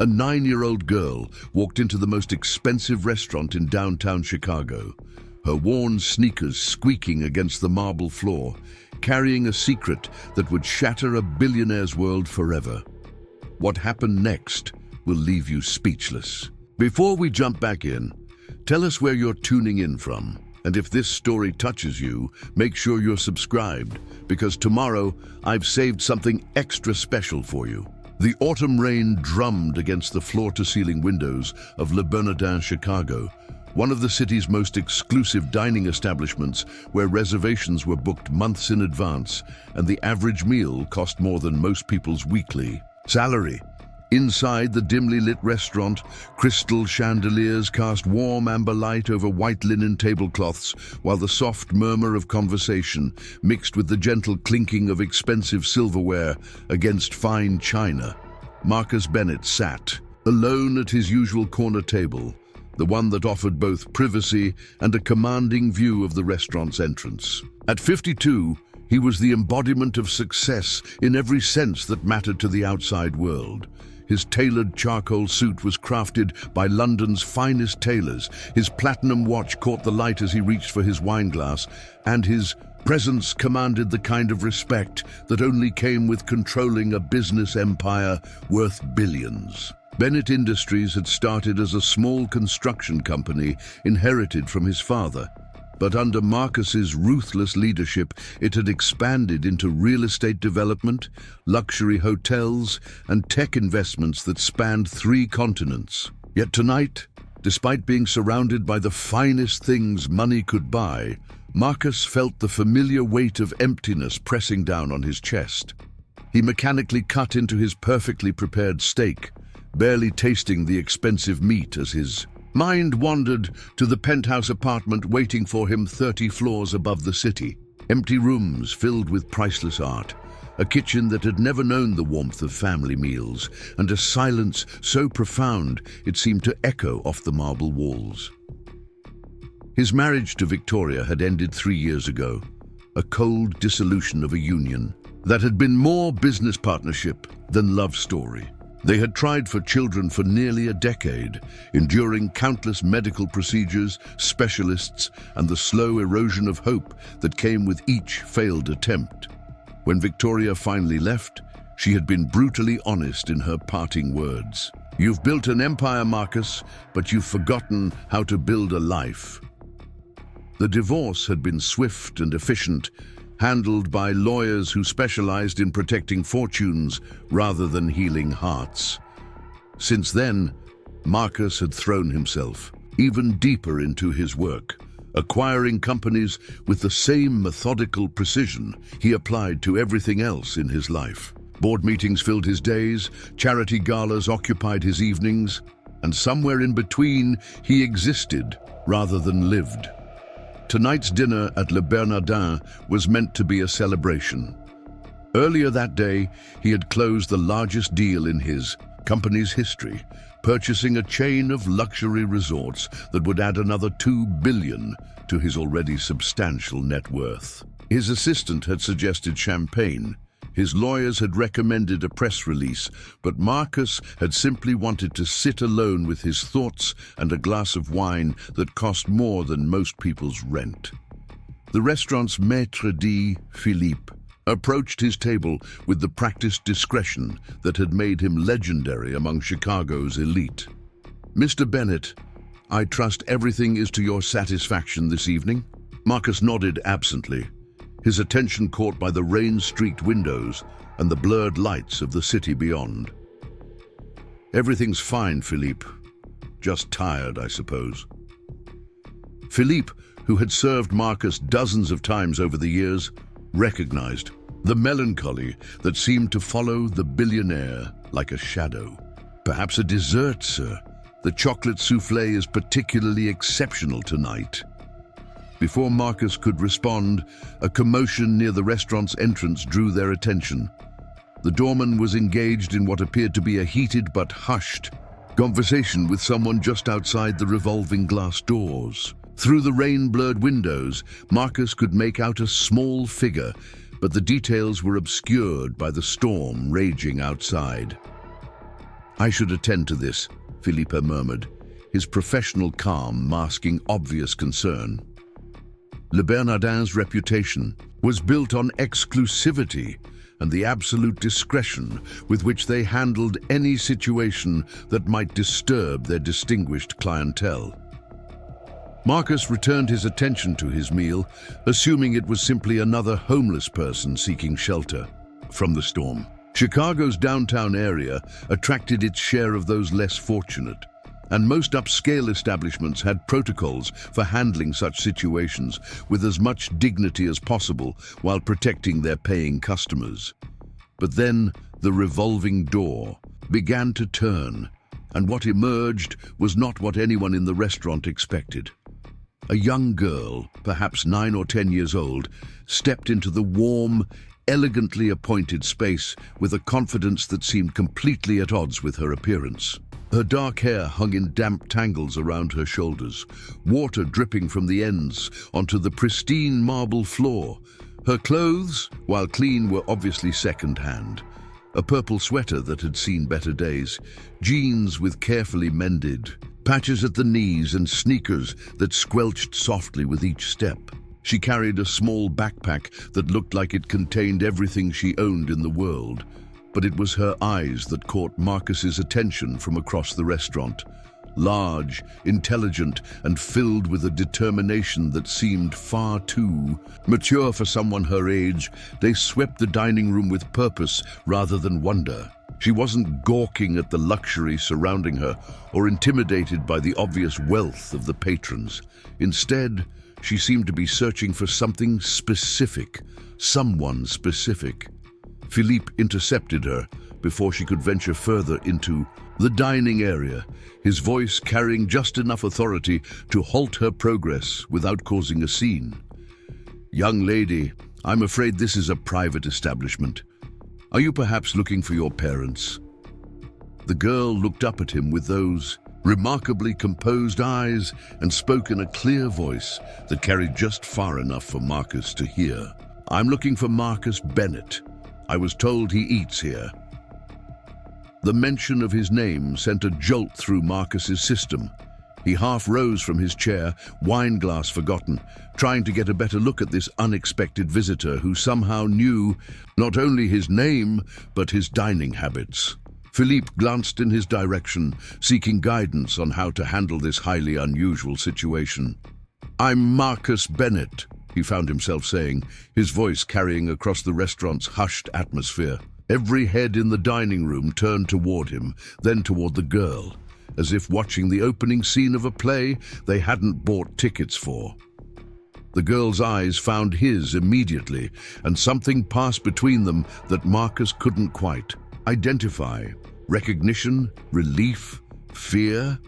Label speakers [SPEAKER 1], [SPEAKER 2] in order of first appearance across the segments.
[SPEAKER 1] A 9-year-old girl walked into the most expensive restaurant in downtown Chicago, her worn sneakers squeaking against the marble floor, carrying a secret that would shatter a billionaire's world forever. What happened next will leave you speechless. Before we jump back in, tell us where you're tuning in from. And if this story touches you, make sure you're subscribed, because tomorrow I've saved something extra special for you. The autumn rain drummed against the floor-to-ceiling windows of Le Bernardin, Chicago, one of the city's most exclusive dining establishments where reservations were booked months in advance and the average meal cost more than most people's weekly salary. Inside the dimly lit restaurant, crystal chandeliers cast warm amber light over white linen tablecloths, while the soft murmur of conversation mixed with the gentle clinking of expensive silverware against fine china. Marcus Bennett sat, alone at his usual corner table, the one that offered both privacy and a commanding view of the restaurant's entrance. At 52, he was the embodiment of success in every sense that mattered to the outside world. His tailored charcoal suit was crafted by London's finest tailors. His platinum watch caught the light as he reached for his wineglass, and his presence commanded the kind of respect that only came with controlling a business empire worth billions. Bennett Industries had started as a small construction company inherited from his father. But under Marcus's ruthless leadership, it had expanded into real estate development, luxury hotels, and tech investments that spanned 3 continents. Yet tonight, despite being surrounded by the finest things money could buy, Marcus felt the familiar weight of emptiness pressing down on his chest. He mechanically cut into his perfectly prepared steak, barely tasting the expensive meat as his mind wandered to the penthouse apartment waiting for him 30 floors above the city. Empty rooms filled with priceless art, a kitchen that had never known the warmth of family meals, and a silence so profound it seemed to echo off the marble walls. His marriage to Victoria had ended 3 years ago, a cold dissolution of a union that had been more business partnership than love story. They had tried for children for nearly a decade, enduring countless medical procedures, specialists, and the slow erosion of hope that came with each failed attempt. When Victoria finally left, she had been brutally honest in her parting words. "You've built an empire, Marcus, but you've forgotten how to build a life." The divorce had been swift and efficient, handled by lawyers who specialized in protecting fortunes rather than healing hearts. Since then, Marcus had thrown himself even deeper into his work, acquiring companies with the same methodical precision he applied to everything else in his life. Board meetings filled his days, charity galas occupied his evenings, and somewhere in between he existed rather than lived. Tonight's dinner at Le Bernardin was meant to be a celebration. Earlier that day, he had closed the largest deal in his company's history, purchasing a chain of luxury resorts that would add another $2 billion to his already substantial net worth. His assistant had suggested champagne. His lawyers had recommended a press release, but Marcus had simply wanted to sit alone with his thoughts and a glass of wine that cost more than most people's rent. The restaurant's maître d', Philippe, approached his table with the practiced discretion that had made him legendary among Chicago's elite. "Mr. Bennett, I trust everything is to your satisfaction this evening?" Marcus nodded absently, his attention caught by the rain-streaked windows and the blurred lights of the city beyond. "Everything's fine, Philippe. Just tired, I suppose." Philippe, who had served Marcus dozens of times over the years, recognized the melancholy that seemed to follow the billionaire like a shadow. "Perhaps a dessert, sir. The chocolate soufflé is particularly exceptional tonight." Before Marcus could respond, a commotion near the restaurant's entrance drew their attention. The doorman was engaged in what appeared to be a heated but hushed conversation with someone just outside the revolving glass doors. Through the rain-blurred windows, Marcus could make out a small figure, but the details were obscured by the storm raging outside. "I should attend to this," Philippe murmured, his professional calm masking obvious concern. Le Bernardin's reputation was built on exclusivity and the absolute discretion with which they handled any situation that might disturb their distinguished clientele. Marcus returned his attention to his meal, assuming it was simply another homeless person seeking shelter from the storm. Chicago's downtown area attracted its share of those less fortunate, and most upscale establishments had protocols for handling such situations with as much dignity as possible while protecting their paying customers. But then the revolving door began to turn, and what emerged was not what anyone in the restaurant expected. A young girl, perhaps 9 or 10 years old, stepped into the warm, elegantly appointed space with a confidence that seemed completely at odds with her appearance. Her dark hair hung in damp tangles around her shoulders, water dripping from the ends onto the pristine marble floor. Her clothes, while clean, were obviously second-hand. A purple sweater that had seen better days, jeans with carefully mended patches at the knees, and sneakers that squelched softly with each step. She carried a small backpack that looked like it contained everything she owned in the world. But it was her eyes that caught Marcus's attention from across the restaurant. Large, intelligent, and filled with a determination that seemed far too mature for someone her age, they swept the dining room with purpose rather than wonder. She wasn't gawking at the luxury surrounding her or intimidated by the obvious wealth of the patrons. Instead, she seemed to be searching for something specific, someone specific. Philippe intercepted her before she could venture further into the dining area, his voice carrying just enough authority to halt her progress without causing a scene. "Young lady, I'm afraid this is a private establishment. Are you perhaps looking for your parents?" The girl looked up at him with those remarkably composed eyes and spoke in a clear voice that carried just far enough for Marcus to hear. "I'm looking for Marcus Bennett. I was told he eats here." The mention of his name sent a jolt through Marcus's system. He half rose from his chair, wine glass forgotten, trying to get a better look at this unexpected visitor who somehow knew not only his name, but his dining habits. Philippe glanced in his direction, seeking guidance on how to handle this highly unusual situation. "I'm Marcus Bennett," he found himself saying, his voice carrying across the restaurant's hushed atmosphere. Every head in the dining room turned toward him, then toward the girl, as if watching the opening scene of a play they hadn't bought tickets for. The girl's eyes found his immediately, and something passed between them that Marcus couldn't quite identify. Recognition, relief, fear.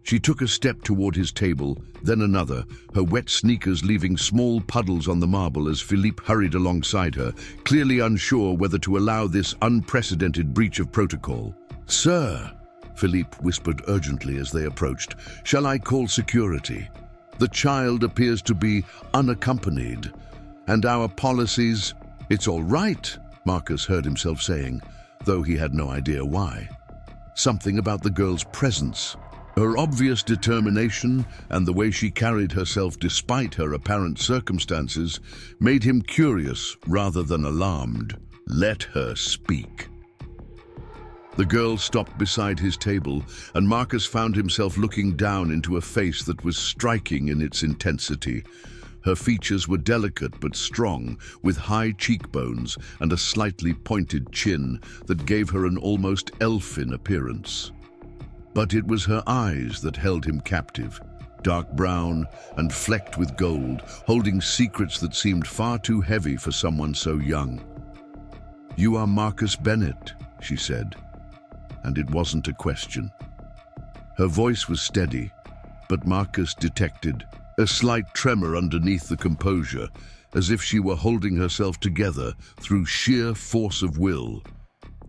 [SPEAKER 1] She took a step toward his table, then another, her wet sneakers leaving small puddles on the marble as Philippe hurried alongside her, clearly unsure whether to allow this unprecedented breach of protocol. "Sir," Philippe whispered urgently as they approached, "shall I call security? The child appears to be unaccompanied, and our policies—" "It's all right," Marcus heard himself saying, though he had no idea why. Something about the girl's presence, her obvious determination, and the way she carried herself despite her apparent circumstances made him curious rather than alarmed. Let her speak. The girl stopped beside his table, and Marcus found himself looking down into a face that was striking in its intensity. Her features were delicate but strong, with high cheekbones and a slightly pointed chin that gave her an almost elfin appearance. But it was her eyes that held him captive, dark brown and flecked with gold, holding secrets that seemed far too heavy for someone so young. "You are Marcus Bennett," she said, and it wasn't a question. Her voice was steady, but Marcus detected a slight tremor underneath the composure, as if she were holding herself together through sheer force of will.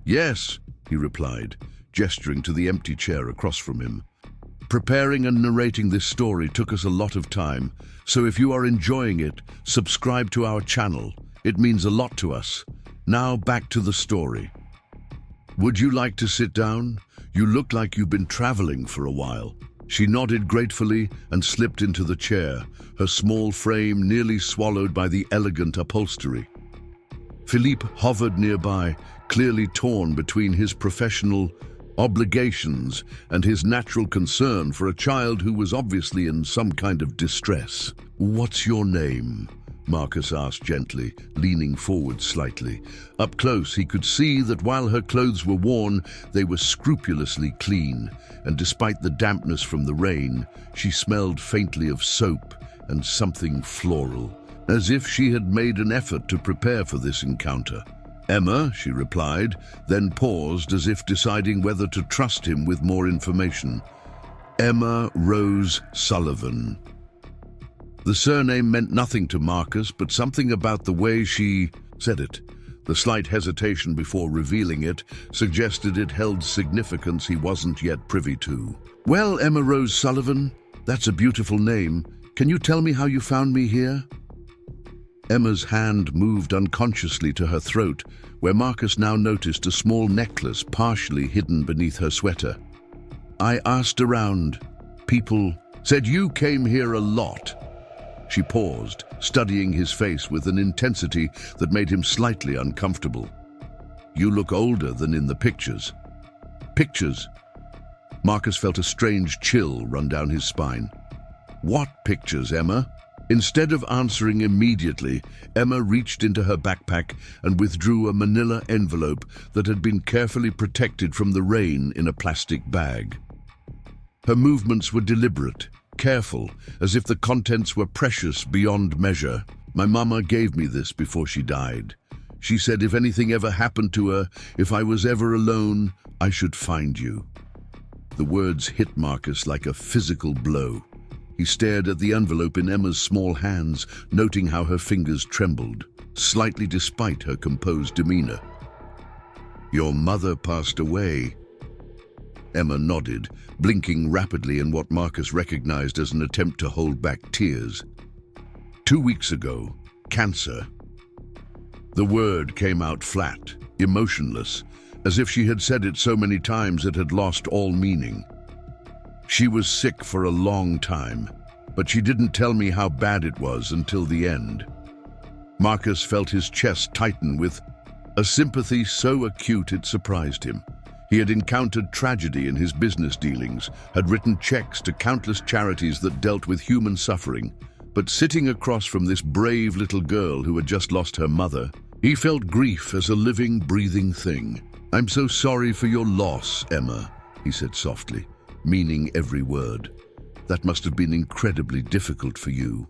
[SPEAKER 1] "Yes," he replied, gesturing to the empty chair across from him. "Preparing and narrating this story took us a lot of time, so if you are enjoying it, subscribe to our channel. It means a lot to us. Now back to the story. Would you like to sit down? You look like you've been traveling for a while." She nodded gratefully and slipped into the chair, her small frame nearly swallowed by the elegant upholstery. Philippe hovered nearby, clearly torn between his professional obligations and his natural concern for a child who was obviously in some kind of distress. "What's your name?" Marcus asked gently, leaning forward slightly. Up close, he could see that while her clothes were worn, they were scrupulously clean, and despite the dampness from the rain, she smelled faintly of soap and something floral, as if she had made an effort to prepare for this encounter. "Emma," she replied, then paused as if deciding whether to trust him with more information. "Emma Rose Sullivan." The surname meant nothing to Marcus, but something about the way she said it, the slight hesitation before revealing it, suggested it held significance he wasn't yet privy to. "Well, Emma Rose Sullivan, that's a beautiful name. Can you tell me how you found me here?" Emma's hand moved unconsciously to her throat, where Marcus now noticed a small necklace partially hidden beneath her sweater. "I asked around. People said you came here a lot." She paused, studying his face with an intensity that made him slightly uncomfortable. "You look older than in the pictures." "Pictures?" Marcus felt a strange chill run down his spine. "What pictures, Emma?" Instead of answering immediately, Emma reached into her backpack and withdrew a manila envelope that had been carefully protected from the rain in a plastic bag. Her movements were deliberate, careful, as if the contents were precious beyond measure. "My mama gave me this before she died. She said if anything ever happened to her, if I was ever alone, I should find you." The words hit Marcus like a physical blow. He stared at the envelope in Emma's small hands, noting how her fingers trembled, slightly despite her composed demeanor. "Your mother passed away." Emma nodded, blinking rapidly in what Marcus recognized as an attempt to hold back tears. 2 weeks ago, cancer." The word came out flat, emotionless, as if she had said it so many times it had lost all meaning. "She was sick for a long time, but she didn't tell me how bad it was until the end." Marcus felt his chest tighten with a sympathy so acute it surprised him. He had encountered tragedy in his business dealings, had written checks to countless charities that dealt with human suffering, but sitting across from this brave little girl who had just lost her mother, he felt grief as a living, breathing thing. "I'm so sorry for your loss, Emma," he said softly, meaning every word. "That must have been incredibly difficult for you."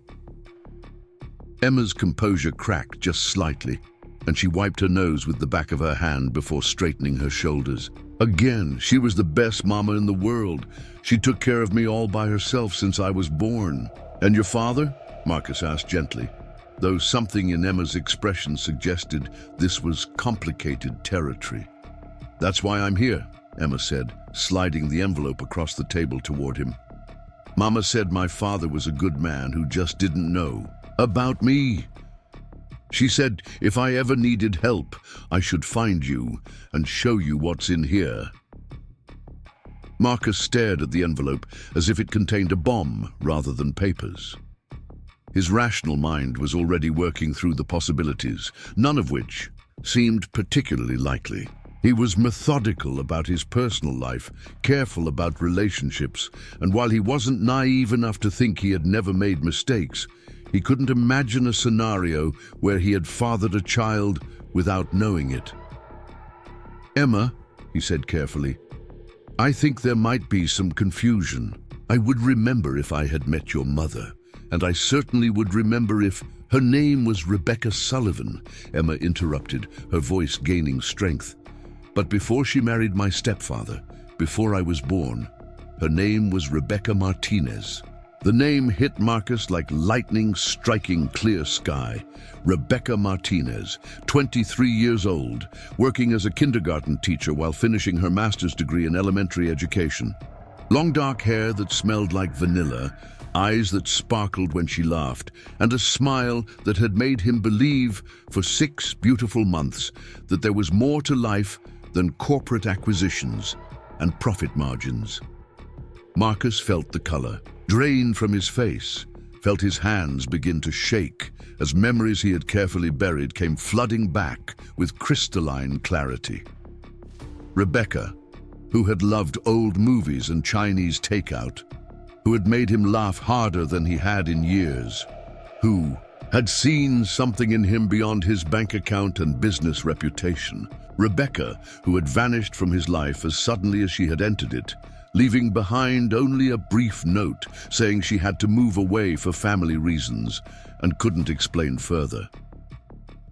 [SPEAKER 1] Emma's composure cracked just slightly, and she wiped her nose with the back of her hand before straightening her shoulders. "Again, she was the best mama in the world. She took care of me all by herself since I was born." "And your father?" Marcus asked gently, though something in Emma's expression suggested this was complicated territory. "That's why I'm here," Emma said, sliding the envelope across the table toward him. "Mama said my father was a good man who just didn't know about me. She said if I ever needed help, I should find you and show you what's in here." Marcus stared at the envelope as if it contained a bomb rather than papers. His rational mind was already working through the possibilities, none of which seemed particularly likely. He was methodical about his personal life, careful about relationships, and while he wasn't naive enough to think he had never made mistakes, he couldn't imagine a scenario where he had fathered a child without knowing it. "Emma," he said carefully, "I think there might be some confusion. I would remember if I had met your mother, and I certainly would remember if—" "Her name was Rebecca Sullivan," Emma interrupted, her voice gaining strength. "But before she married my stepfather, before I was born, her name was Rebecca Martinez." The name hit Marcus like lightning striking clear sky. Rebecca Martinez, 23 years old, working as a kindergarten teacher while finishing her master's degree in elementary education. Long dark hair that smelled like vanilla, eyes that sparkled when she laughed, and a smile that had made him believe for 6 beautiful months that there was more to life than corporate acquisitions. and profit margins. Marcus felt the color drain from his face, felt his hands begin to shake as memories he had carefully buried came flooding back with crystalline clarity. Rebecca, who had loved old movies and Chinese takeout, who had made him laugh harder than he had in years, who had seen something in him beyond his bank account and business reputation. Rebecca, who had vanished from his life as suddenly as she had entered it, leaving behind only a brief note saying she had to move away for family reasons and couldn't explain further.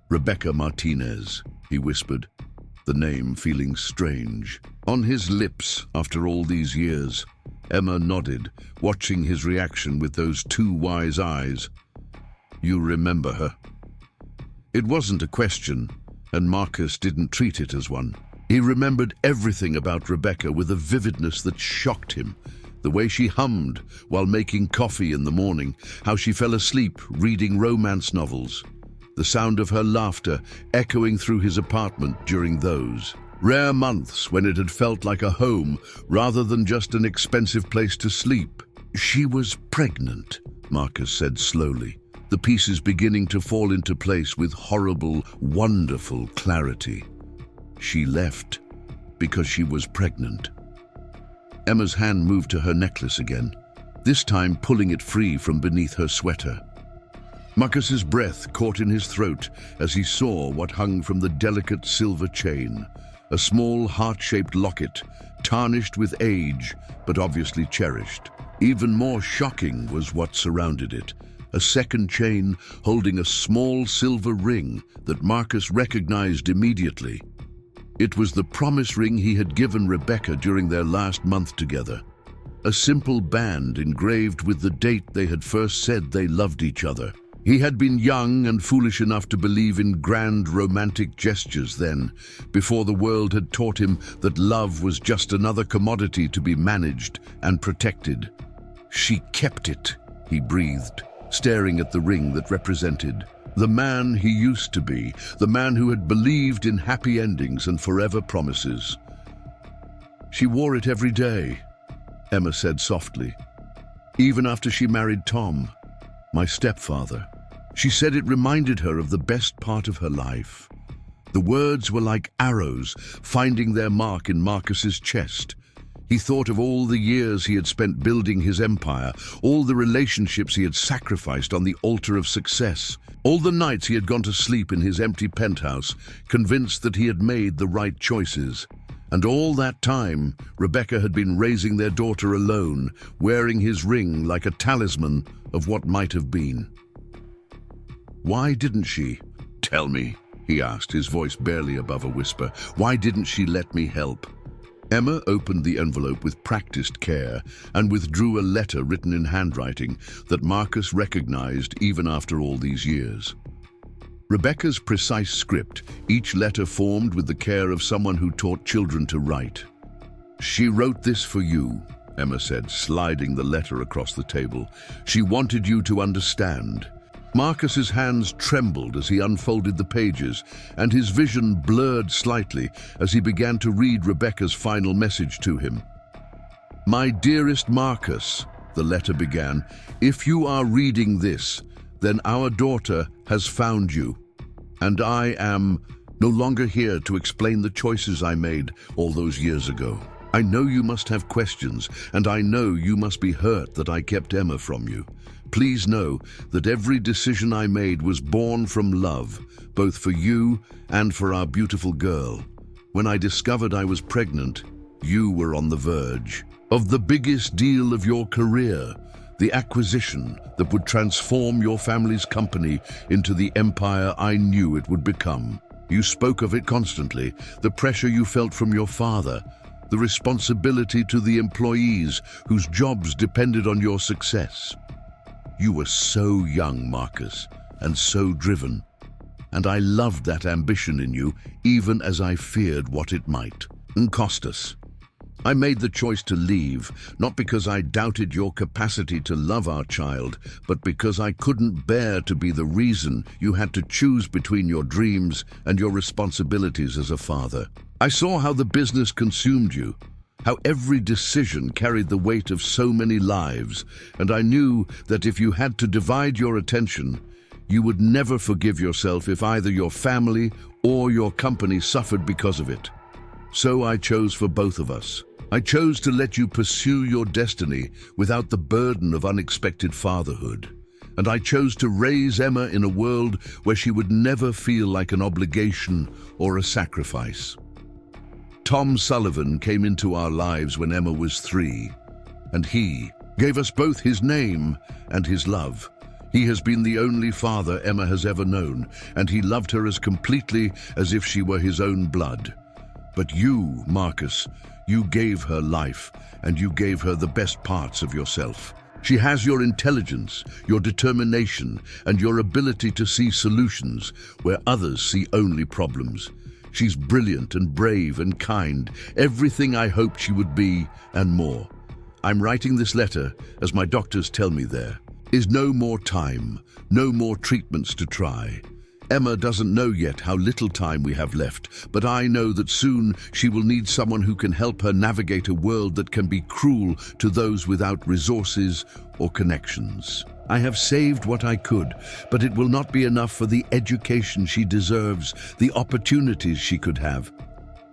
[SPEAKER 1] Rebecca Martinez, he whispered, the name feeling strange on his lips after all these years. Emma nodded, watching his reaction with those two wise eyes. You remember her? It wasn't a question, and Marcus didn't treat it as one. He remembered everything about Rebecca with a vividness that shocked him. The way she hummed while making coffee in the morning, how she fell asleep reading romance novels, the sound of her laughter echoing through his apartment during those rare months when it had felt like a home rather than just an expensive place to sleep. She was pregnant, Marcus said slowly, the pieces beginning to fall into place with horrible, wonderful clarity. She left because she was pregnant. Emma's hand moved to her necklace again, this time pulling it free from beneath her sweater. Marcus's breath caught in his throat as he saw what hung from the delicate silver chain, a small heart-shaped locket, tarnished with age, but obviously cherished. Even more shocking was what surrounded it, a second chain holding a small silver ring that Marcus recognized immediately. It was the promise ring he had given Rebecca during their last month together, a simple band engraved with the date they had first said they loved each other. He had been young and foolish enough to believe in grand romantic gestures then, before the world had taught him that love was just another commodity to be managed and protected. She kept it, he breathed, staring at the ring that represented the man he used to be, the man who had believed in happy endings and forever promises. She wore it every day, Emma said softly, even after she married Tom, my stepfather. She said it reminded her of the best part of her life. The words were like arrows finding their mark in Marcus's chest. He thought of all the years he had spent building his empire, all the relationships he had sacrificed on the altar of success, all the nights he had gone to sleep in his empty penthouse, convinced that he had made the right choices. And all that time, Rebecca had been raising their daughter alone, wearing his ring like a talisman of what might have been. Why didn't she? Tell me, he asked, his voice barely above a whisper. Why didn't she let me help? Emma opened the envelope with practiced care and withdrew a letter written in handwriting that Marcus recognized even after all these years. Rebecca's precise script, each letter formed with the care of someone who taught children to write. She wrote this for you, Emma said, sliding the letter across the table. She wanted you to understand. Marcus's hands trembled as he unfolded the pages, and his vision blurred slightly as he began to read Rebecca's final message to him. My dearest Marcus, the letter began, if you are reading this, then our daughter has found you, and I am no longer here to explain the choices I made all those years ago. I know you must have questions, and I know you must be hurt that I kept Emma from you. Please know that every decision I made was born from love, both for you and for our beautiful girl. When I discovered I was pregnant, you were on the verge of the biggest deal of your career, the acquisition that would transform your family's company into the empire I knew it would become. You spoke of it constantly, the pressure you felt from your father, the responsibility to the employees whose jobs depended on your success. You were so young, Marcus, and so driven, and I loved that ambition in you, even as I feared what it might cost us. I made the choice to leave, not because I doubted your capacity to love our child, but because I couldn't bear to be the reason you had to choose between your dreams and your responsibilities as a father. I saw how the business consumed you, how every decision carried the weight of so many lives, and I knew that if you had to divide your attention, you would never forgive yourself if either your family or your company suffered because of it. So I chose for both of us. I chose to let you pursue your destiny without the burden of unexpected fatherhood. And I chose to raise Emma in a world where she would never feel like an obligation or a sacrifice. Tom Sullivan came into our lives when Emma was 3, and he gave us both his name and his love. He has been the only father Emma has ever known, and he loved her as completely as if she were his own blood. But you, Marcus, you gave her life, and you gave her the best parts of yourself. She has your intelligence, your determination, and your ability to see solutions where others see only problems. She's brilliant and brave and kind, everything I hoped she would be, and more. I'm writing this letter, as my doctors tell me there is no more time, no more treatments to try. Emma doesn't know yet how little time we have left, but I know that soon she will need someone who can help her navigate a world that can be cruel to those without resources or connections. I have saved what I could, but it will not be enough for the education she deserves, the opportunities she could have.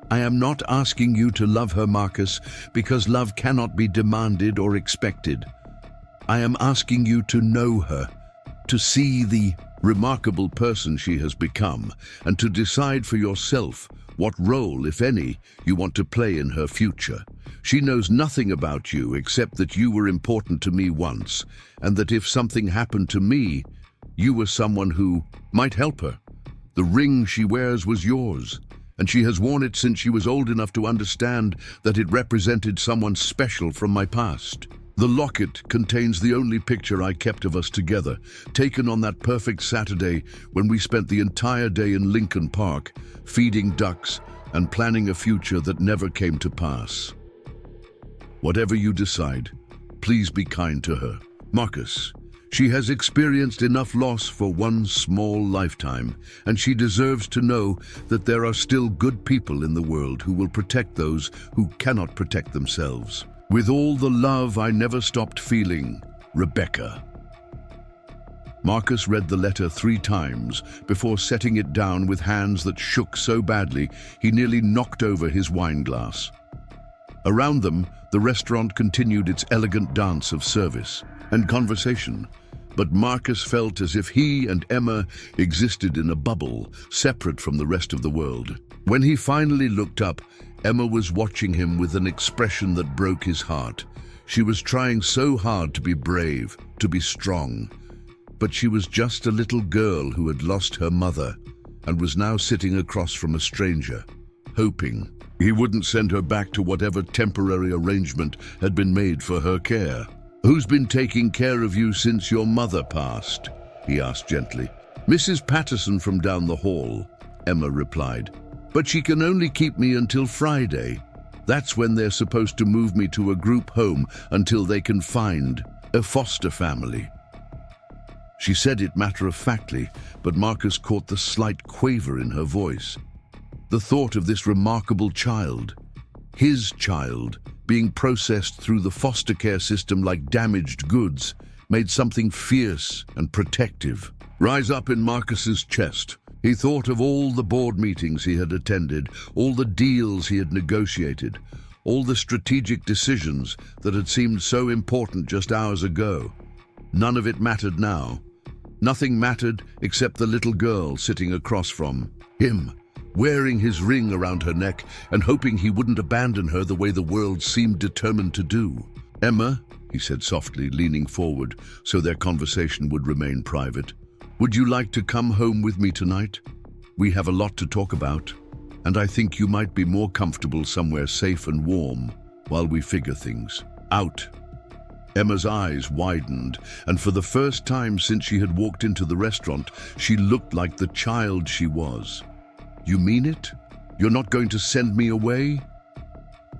[SPEAKER 1] I am not asking you to love her, Marcus, because love cannot be demanded or expected. I am asking you to know her, to see the remarkable person she has become, and to decide for yourself what role, if any, you want to play in her future. She knows nothing about you except that you were important to me once, and that if something happened to me, you were someone who might help her. The ring she wears was yours, and she has worn it since she was old enough to understand that it represented someone special from my past. The locket contains the only picture I kept of us together, taken on that perfect Saturday when we spent the entire day in Lincoln Park, feeding ducks and planning a future that never came to pass. Whatever you decide, please be kind to her. Marcus, she has experienced enough loss for one small lifetime, and she deserves to know that there are still good people in the world who will protect those who cannot protect themselves. With all the love I never stopped feeling, Rebecca. Marcus read the letter 3 times before setting it down with hands that shook so badly he nearly knocked over his wine glass. Around them, the restaurant continued its elegant dance of service and conversation, but Marcus felt as if he and Emma existed in a bubble, separate from the rest of the world. When he finally looked up, Emma was watching him with an expression that broke his heart. She was trying so hard to be brave, to be strong, but she was just a little girl who had lost her mother and was now sitting across from a stranger, hoping he wouldn't send her back to whatever temporary arrangement had been made for her care. "Who's been taking care of you since your mother passed?" he asked gently. "Mrs. Patterson from down the hall," Emma replied. "But she can only keep me until Friday. That's when they're supposed to move me to a group home until they can find a foster family." She said it matter-of-factly, but Marcus caught the slight quaver in her voice. The thought of this remarkable child, his child, being processed through the foster care system like damaged goods, made something fierce and protective rise up in Marcus's chest. He thought of all the board meetings he had attended, all the deals he had negotiated, all the strategic decisions that had seemed so important just hours ago. None of it mattered now. Nothing mattered except the little girl sitting across from him, wearing his ring around her neck and hoping he wouldn't abandon her the way the world seemed determined to do. "Emma," he said softly, leaning forward so their conversation would remain private, "would you like to come home with me tonight? We have a lot to talk about, and I think you might be more comfortable somewhere safe and warm while we figure things out." Emma's eyes widened, and for the first time since she had walked into the restaurant, she looked like the child she was. "You mean it? You're not going to send me away?"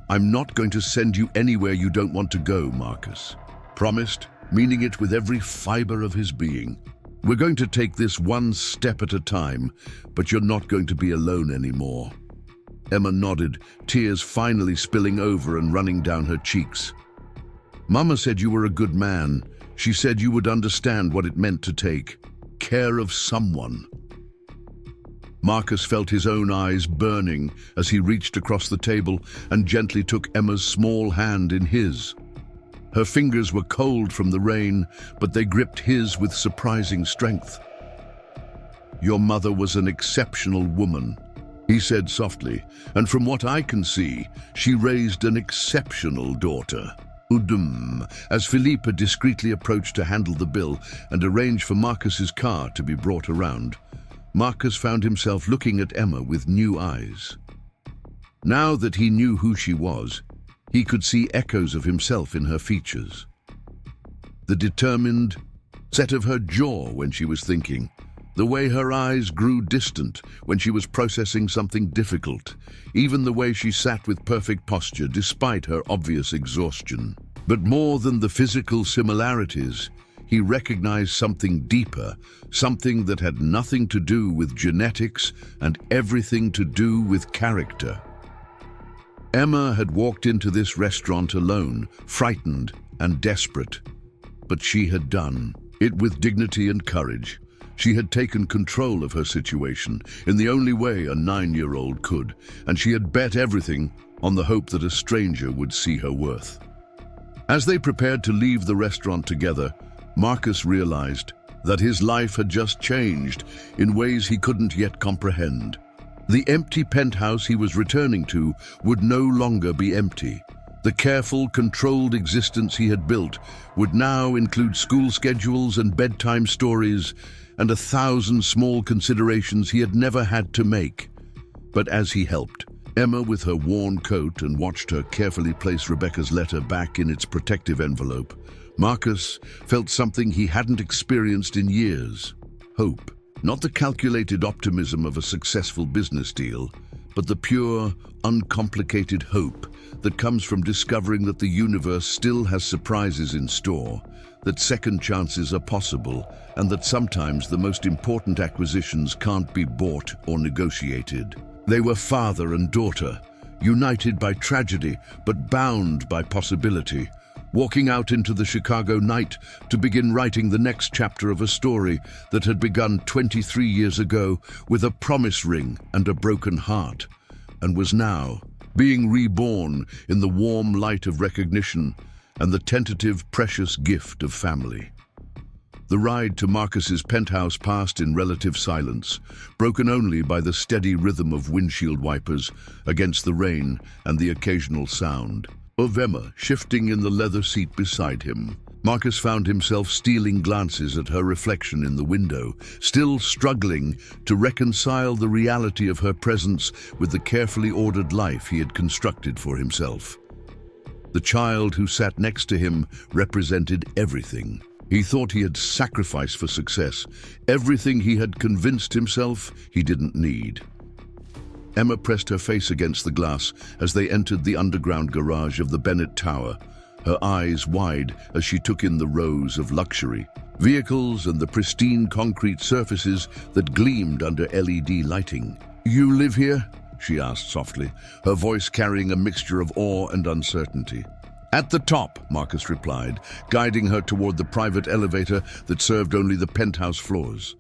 [SPEAKER 1] "I'm not going to send you anywhere you don't want to go," Marcus promised, meaning it with every fiber of his being. "We're going to take this one step at a time, but you're not going to be alone anymore." Emma nodded, tears finally spilling over and running down her cheeks. "Mama said you were a good man. She said you would understand what it meant to take care of someone." Marcus felt his own eyes burning as he reached across the table and gently took Emma's small hand in his. Her fingers were cold from the rain, but they gripped his with surprising strength. "Your mother was an exceptional woman," he said softly, "and from what I can see, she raised an exceptional daughter." As Philippa discreetly approached to handle the bill and arrange for Marcus's car to be brought around, Marcus found himself looking at Emma with new eyes. Now that he knew who she was, he could see echoes of himself in her features. The determined set of her jaw when she was thinking, the way her eyes grew distant when she was processing something difficult, even the way she sat with perfect posture despite her obvious exhaustion. But more than the physical similarities, he recognized something deeper, something that had nothing to do with genetics and everything to do with character. Emma had walked into this restaurant alone, frightened and desperate, but she had done it with dignity and courage. She had taken control of her situation in the only way a 9-year-old could, and she had bet everything on the hope that a stranger would see her worth. As they prepared to leave the restaurant together, Marcus realized that his life had just changed in ways he couldn't yet comprehend. The empty penthouse he was returning to would no longer be empty. The careful, controlled existence he had built would now include school schedules and bedtime stories and 1,000 small considerations he had never had to make. But as he helped Emma with her worn coat and watched her carefully place Rebecca's letter back in its protective envelope, Marcus felt something he hadn't experienced in years: hope. Not the calculated optimism of a successful business deal, but the pure, uncomplicated hope that comes from discovering that the universe still has surprises in store, that second chances are possible, and that sometimes the most important acquisitions can't be bought or negotiated. They were father and daughter, united by tragedy but bound by possibility, walking out into the Chicago night to begin writing the next chapter of a story that had begun 23 years ago with a promise ring and a broken heart, and was now being reborn in the warm light of recognition and the tentative, precious gift of family. The ride to Marcus's penthouse passed in relative silence, broken only by the steady rhythm of windshield wipers against the rain and the occasional sound of Emma shifting in the leather seat beside him. Marcus found himself stealing glances at her reflection in the window, still struggling to reconcile the reality of her presence with the carefully ordered life he had constructed for himself. The child who sat next to him represented everything he thought he had sacrificed for success, everything he had convinced himself he didn't need. Emma pressed her face against the glass as they entered the underground garage of the Bennett Tower, her eyes wide as she took in the rows of luxury vehicles and the pristine concrete surfaces that gleamed under LED lighting. "You live here?" she asked softly, her voice carrying a mixture of awe and uncertainty. "At the top," Marcus replied, guiding her toward the private elevator that served only the penthouse floors.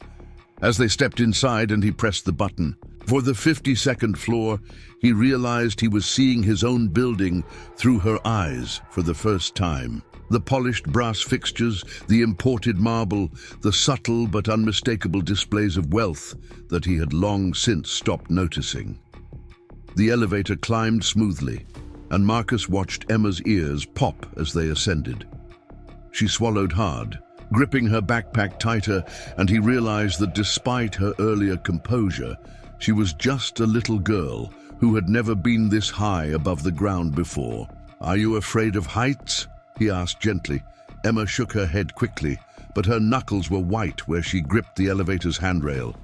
[SPEAKER 1] As they stepped inside and he pressed the button, for the 52nd floor, he realized he was seeing his own building through her eyes for the first time. The polished brass fixtures, the imported marble, the subtle but unmistakable displays of wealth that he had long since stopped noticing. The elevator climbed smoothly, and Marcus watched Emma's ears pop as they ascended. She swallowed hard, gripping her backpack tighter, and he realized that despite her earlier composure, she was just a little girl who had never been this high above the ground before. "Are you afraid of heights?" he asked gently. Emma shook her head quickly, but her knuckles were white where she gripped the elevator's handrail.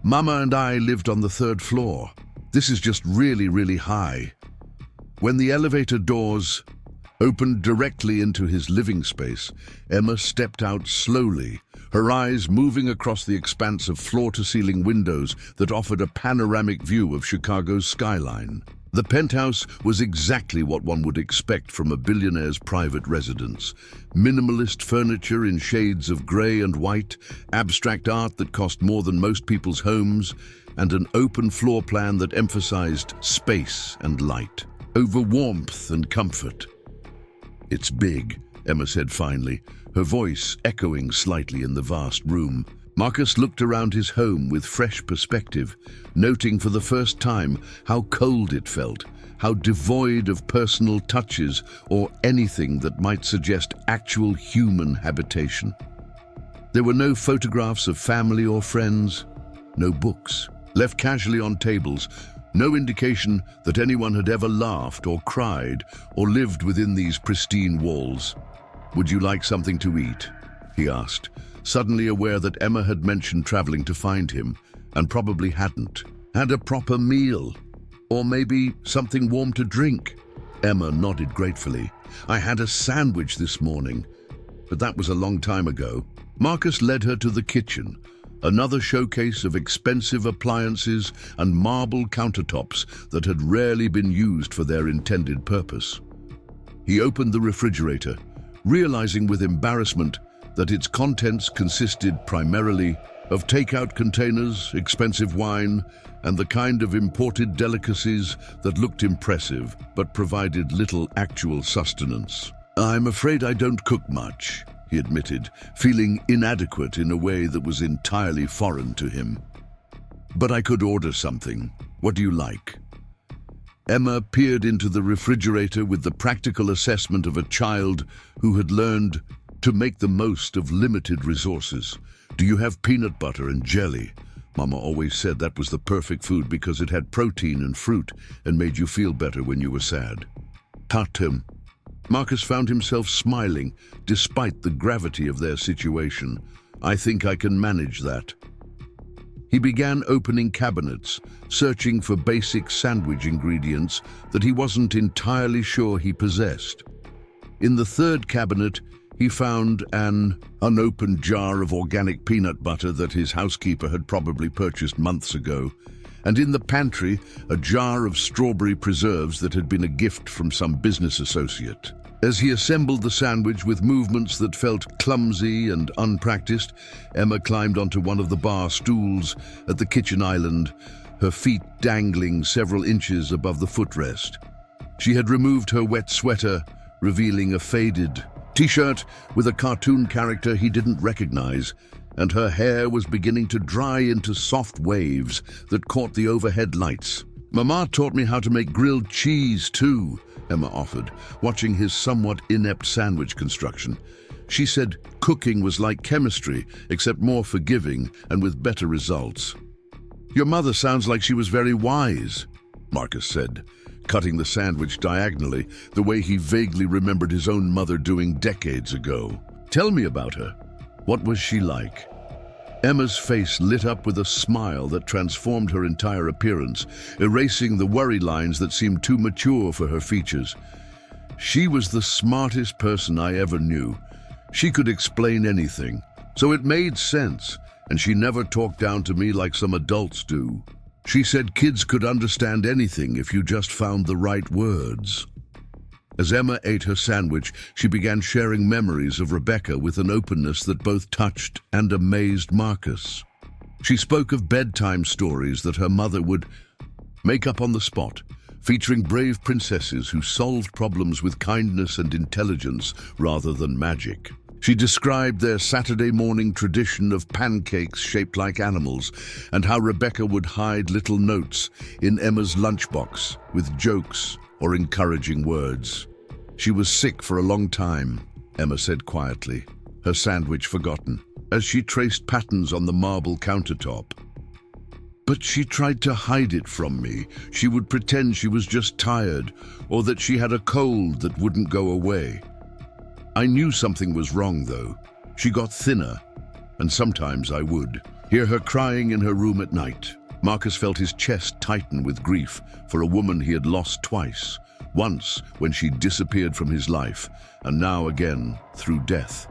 [SPEAKER 1] "Mama and I lived on the 3rd floor. This is just really high." When the elevator doors opened directly into his living space, Emma stepped out slowly, her eyes moving across the expanse of floor-to-ceiling windows that offered a panoramic view of Chicago's skyline. The penthouse was exactly what one would expect from a billionaire's private residence. Minimalist furniture in shades of grey and white, abstract art that cost more than most people's homes, and an open floor plan that emphasized space and light over warmth and comfort. "It's big," Emma said finally, her voice echoing slightly in the vast room. Marcus looked around his home with fresh perspective, noting for the first time how cold it felt, how devoid of personal touches or anything that might suggest actual human habitation. There were no photographs of family or friends, no books, left casually on tables, no indication that anyone had ever laughed or cried or lived within these pristine walls. "Would you like something to eat?" he asked, suddenly aware that Emma had mentioned traveling to find him, and probably hadn't. "Had a proper meal? Or maybe something warm to drink?" Emma nodded gratefully. "I had a sandwich this morning, but that was a long time ago." Marcus led her to the kitchen, another showcase of expensive appliances and marble countertops that had rarely been used for their intended purpose. He opened the refrigerator, realizing with embarrassment that its contents consisted primarily of takeout containers, expensive wine, and the kind of imported delicacies that looked impressive but provided little actual sustenance. "I'm afraid I don't cook much," he admitted, feeling inadequate in a way that was entirely foreign to him. "But I could order something. What do you like?" Emma peered into the refrigerator with the practical assessment of a child who had learned to make the most of limited resources. "Do you have peanut butter and jelly? Mama always said that was the perfect food because it had protein and fruit and made you feel better when you were sad." "Tut him." Marcus found himself smiling despite the gravity of their situation. "I think I can manage that." He began opening cabinets, searching for basic sandwich ingredients that he wasn't entirely sure he possessed. In the third cabinet, he found an unopened jar of organic peanut butter that his housekeeper had probably purchased months ago, and in the pantry, a jar of strawberry preserves that had been a gift from some business associate. As he assembled the sandwich with movements that felt clumsy and unpracticed, Emma climbed onto one of the bar stools at the kitchen island, her feet dangling several inches above the footrest. She had removed her wet sweater, revealing a faded t-shirt with a cartoon character he didn't recognize, and her hair was beginning to dry into soft waves that caught the overhead lights. "Mama taught me how to make grilled cheese too," Emma offered, watching his somewhat inept sandwich construction. She said cooking was like chemistry, except more forgiving and with better results. "Your mother sounds like she was very wise," Marcus said, cutting the sandwich diagonally, the way he vaguely remembered his own mother doing decades ago. "Tell me about her. What was she like?" Emma's face lit up with a smile that transformed her entire appearance, erasing the worry lines that seemed too mature for her features. "She was the smartest person I ever knew. She could explain anything, so it made sense, and she never talked down to me like some adults do. She said kids could understand anything if you just found the right words." As Emma ate her sandwich, she began sharing memories of Rebecca with an openness that both touched and amazed Marcus. She spoke of bedtime stories that her mother would make up on the spot, featuring brave princesses who solved problems with kindness and intelligence rather than magic. She described their Saturday morning tradition of pancakes shaped like animals, and how Rebecca would hide little notes in Emma's lunchbox with jokes or encouraging words. "She was sick for a long time," Emma said quietly, her sandwich forgotten, as she traced patterns on the marble countertop. "But she tried to hide it from me. She would pretend she was just tired, or that she had a cold that wouldn't go away. I knew something was wrong, though. She got thinner, and sometimes I would hear her crying in her room at night." Marcus felt his chest tighten with grief for a woman he had lost twice, once when she disappeared from his life, and now again through death.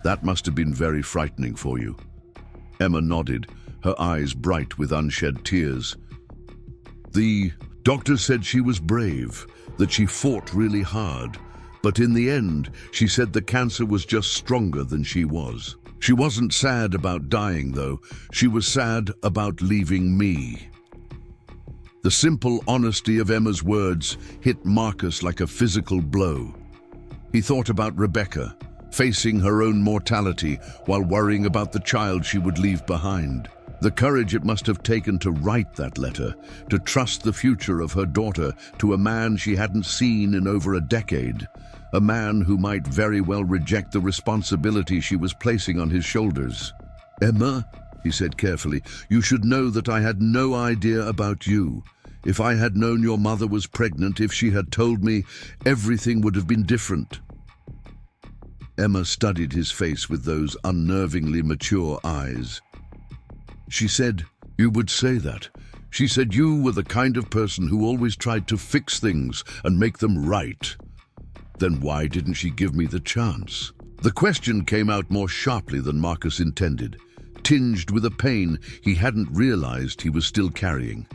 [SPEAKER 1] That must have been very frightening for you. Emma nodded, her eyes bright with unshed tears. The doctor said she was brave, that she fought really hard, but in the end, she said the cancer was just stronger than she was. She wasn't sad about dying, though. She was sad about leaving me. The simple honesty of Emma's words hit Marcus like a physical blow. He thought about Rebecca, facing her own mortality while worrying about the child she would leave behind. The courage it must have taken to write that letter, to trust the future of her daughter to a man she hadn't seen in over a decade, a man who might very well reject the responsibility she was placing on his shoulders. "Emma," he said carefully, "you should know that I had no idea about you. If I had known your mother was pregnant, if she had told me, everything would have been different." Emma studied his face with those unnervingly mature eyes. She said, "You would say that. She said you were the kind of person who always tried to fix things and make them right. Then why didn't she give me the chance?" The question came out more sharply than Marcus intended, tinged with a pain he hadn't realized he was still carrying.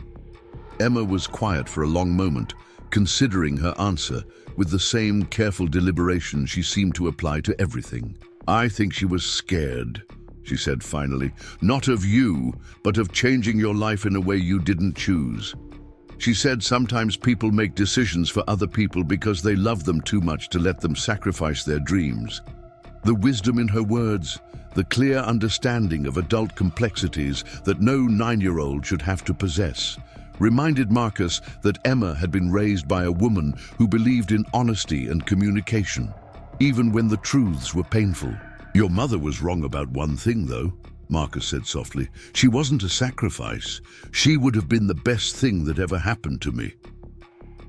[SPEAKER 1] Emma was quiet for a long moment, considering her answer with the same careful deliberation she seemed to apply to everything. "I think she was scared," she said finally, "not of you, but of changing your life in a way you didn't choose. She said sometimes people make decisions for other people because they love them too much to let them sacrifice their dreams." The wisdom in her words, the clear understanding of adult complexities that no 9-year-old should have to possess, reminded Marcus that Emma had been raised by a woman who believed in honesty and communication, even when the truths were painful. "Your mother was wrong about one thing, though," Marcus said softly. "She wasn't a sacrifice. She would have been the best thing that ever happened to me."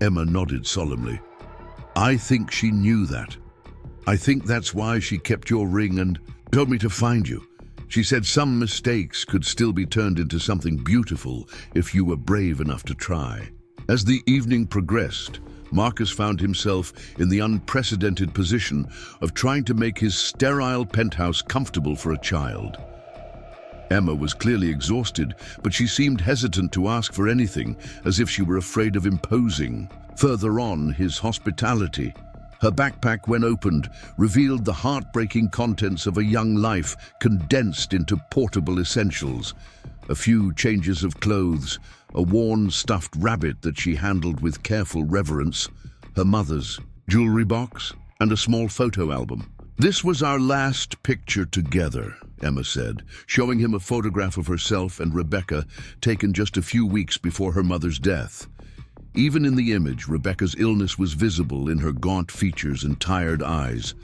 [SPEAKER 1] Emma nodded solemnly. "I think she knew that. I think that's why she kept your ring and told me to find you. She said some mistakes could still be turned into something beautiful if you were brave enough to try." As the evening progressed, Marcus found himself in the unprecedented position of trying to make his sterile penthouse comfortable for a child. Emma was clearly exhausted, but she seemed hesitant to ask for anything, as if she were afraid of imposing. Further on, his hospitality. Her backpack, when opened, revealed the heartbreaking contents of a young life condensed into portable essentials. A few changes of clothes, a worn stuffed rabbit that she handled with careful reverence, her mother's jewelry box, and a small photo album. "This was our last picture together," Emma said, showing him a photograph of herself and Rebecca taken just a few weeks before her mother's death. Even in the image, Rebecca's illness was visible in her gaunt features and tired eyes,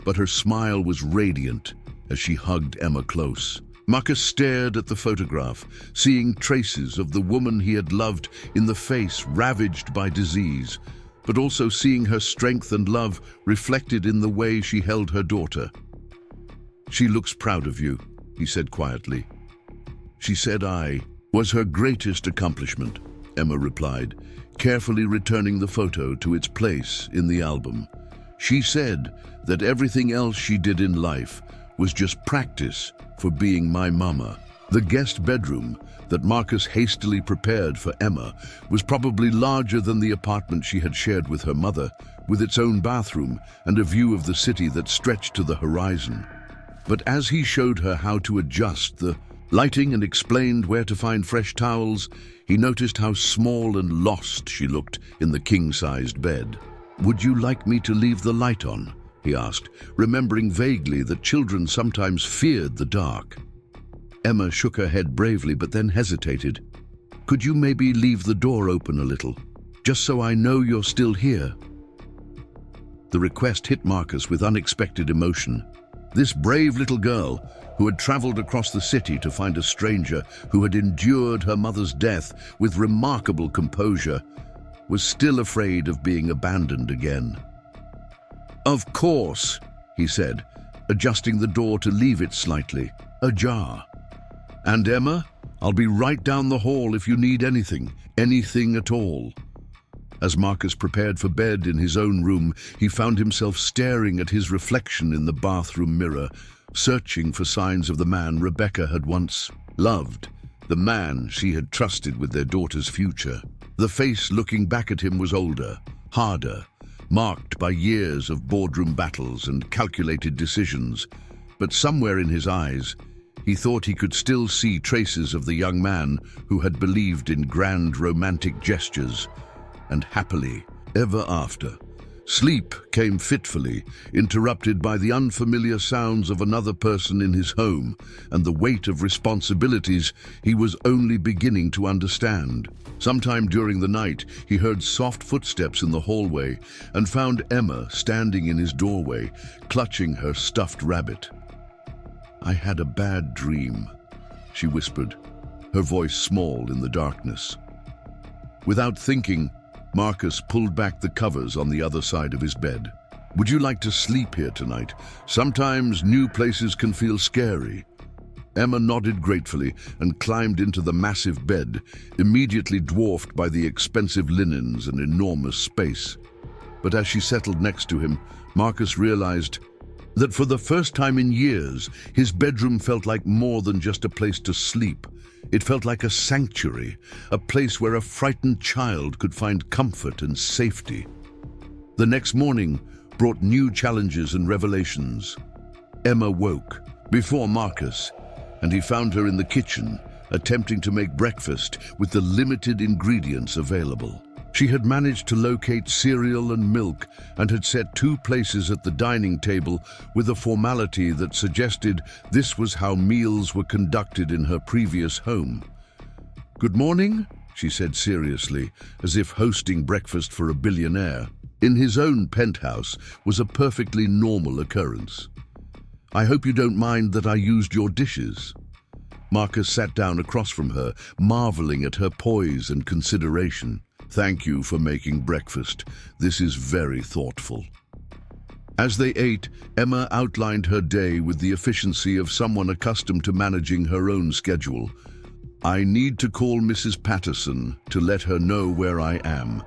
[SPEAKER 1] but her smile was radiant as she hugged Emma close. Marcus stared at the photograph, seeing traces of the woman he had loved in the face ravaged by disease, but also seeing her strength and love reflected in the way she held her daughter. "She looks proud of you," he said quietly. "She said I was her greatest accomplishment," Emma replied, carefully returning the photo to its place in the album. "She said that everything else she did in life was just practice for being my mama." The guest bedroom that Marcus hastily prepared for Emma was probably larger than the apartment she had shared with her mother, with its own bathroom and a view of the city that stretched to the horizon. But as he showed her how to adjust the lighting and explained where to find fresh towels, he noticed how small and lost she looked in the king-sized bed. "Would you like me to leave the light on?" he asked, remembering vaguely that children sometimes feared the dark. Emma shook her head bravely, but then hesitated. "Could you maybe leave the door open a little, just so I know you're still here?" The request hit Marcus with unexpected emotion. This brave little girl, who had traveled across the city to find a stranger who had endured her mother's death with remarkable composure, was still afraid of being abandoned again. "Of course," he said, adjusting the door to leave it slightly ajar. "And Emma, I'll be right down the hall if you need anything at all." As Marcus prepared for bed in his own room, he found himself staring at his reflection in the bathroom mirror, searching for signs of the man Rebecca had once loved, the man she had trusted with their daughter's future. The face looking back at him was older, harder, marked by years of boardroom battles and calculated decisions, but somewhere in his eyes, he thought he could still see traces of the young man who had believed in grand romantic gestures and happily ever after. Sleep came fitfully, interrupted by the unfamiliar sounds of another person in his home and the weight of responsibilities he was only beginning to understand. Sometime during the night, he heard soft footsteps in the hallway and found Emma standing in his doorway, clutching her stuffed rabbit. "I had a bad dream," she whispered, her voice small in the darkness. Without thinking, Marcus pulled back the covers on the other side of his bed. "Would you like to sleep here tonight? Sometimes new places can feel scary." Emma nodded gratefully and climbed into the massive bed, immediately dwarfed by the expensive linens and enormous space. But as she settled next to him, Marcus realized that for the first time in years, his bedroom felt like more than just a place to sleep. It felt like a sanctuary, a place where a frightened child could find comfort and safety. The next morning brought new challenges and revelations. Emma woke before Marcus, and he found her in the kitchen, attempting to make breakfast with the limited ingredients available. She had managed to locate cereal and milk and had set 2 places at the dining table with a formality that suggested this was how meals were conducted in her previous home. "Good morning," she said seriously, as if hosting breakfast for a billionaire. In his own penthouse was a perfectly normal occurrence. "I hope you don't mind that I used your dishes." Marcus sat down across from her, marveling at her poise and consideration. "Thank you for making breakfast. This is very thoughtful." As they ate, Emma outlined her day with the efficiency of someone accustomed to managing her own schedule. "I need to call Mrs. Patterson to let her know where I am,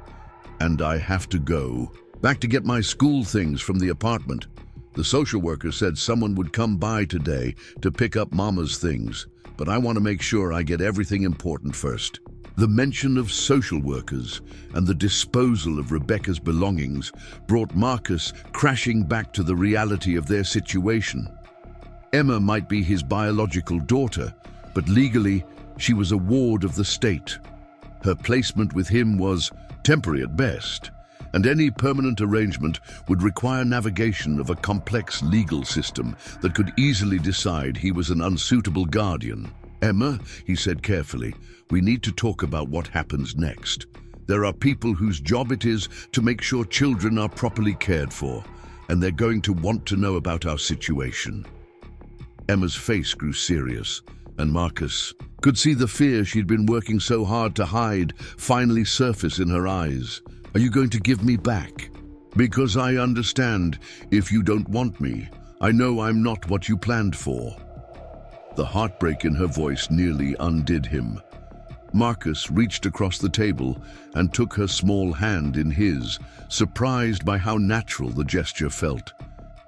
[SPEAKER 1] and I have to go back to get my school things from the apartment. The social worker said someone would come by today to pick up Mama's things, but I want to make sure I get everything important first." The mention of social workers and the disposal of Rebecca's belongings brought Marcus crashing back to the reality of their situation. Emma might be his biological daughter, but legally she was a ward of the state. Her placement with him was temporary at best, and any permanent arrangement would require navigation of a complex legal system that could easily decide he was an unsuitable guardian. "Emma," he said carefully, "we need to talk about what happens next. There are people whose job it is to make sure children are properly cared for, and they're going to want to know about our situation." Emma's face grew serious, and Marcus could see the fear she'd been working so hard to hide finally surface in her eyes. "Are you going to give me back? Because I understand if you don't want me. I know I'm not what you planned for." The heartbreak in her voice nearly undid him. Marcus reached across the table and took her small hand in his, surprised by how natural the gesture felt.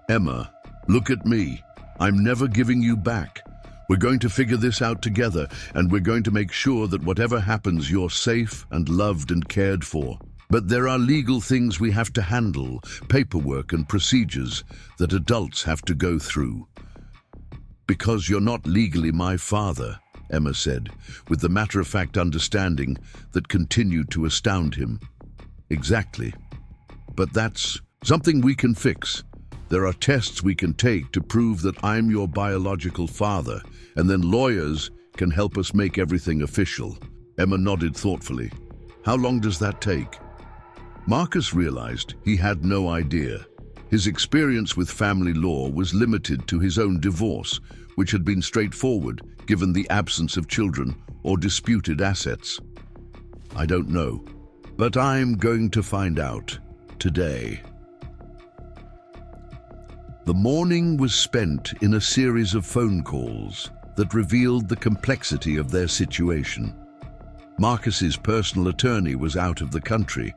[SPEAKER 1] "Emma, look at me. I'm never giving you back. We're going to figure this out together, and we're going to make sure that whatever happens, you're safe and loved and cared for. But there are legal things we have to handle, paperwork and procedures that adults have to go through." "Because you're not legally my father," Emma said, with the matter-of-fact understanding that continued to astound him. "Exactly. But that's something we can fix. There are tests we can take to prove that I'm your biological father, and then lawyers can help us make everything official." Emma nodded thoughtfully. "How long does that take?" Marcus realized he had no idea. His experience with family law was limited to his own divorce, which had been straightforward given the absence of children or disputed assets. "I don't know, but I'm going to find out today." The morning was spent in a series of phone calls that revealed the complexity of their situation. Marcus's personal attorney was out of the country,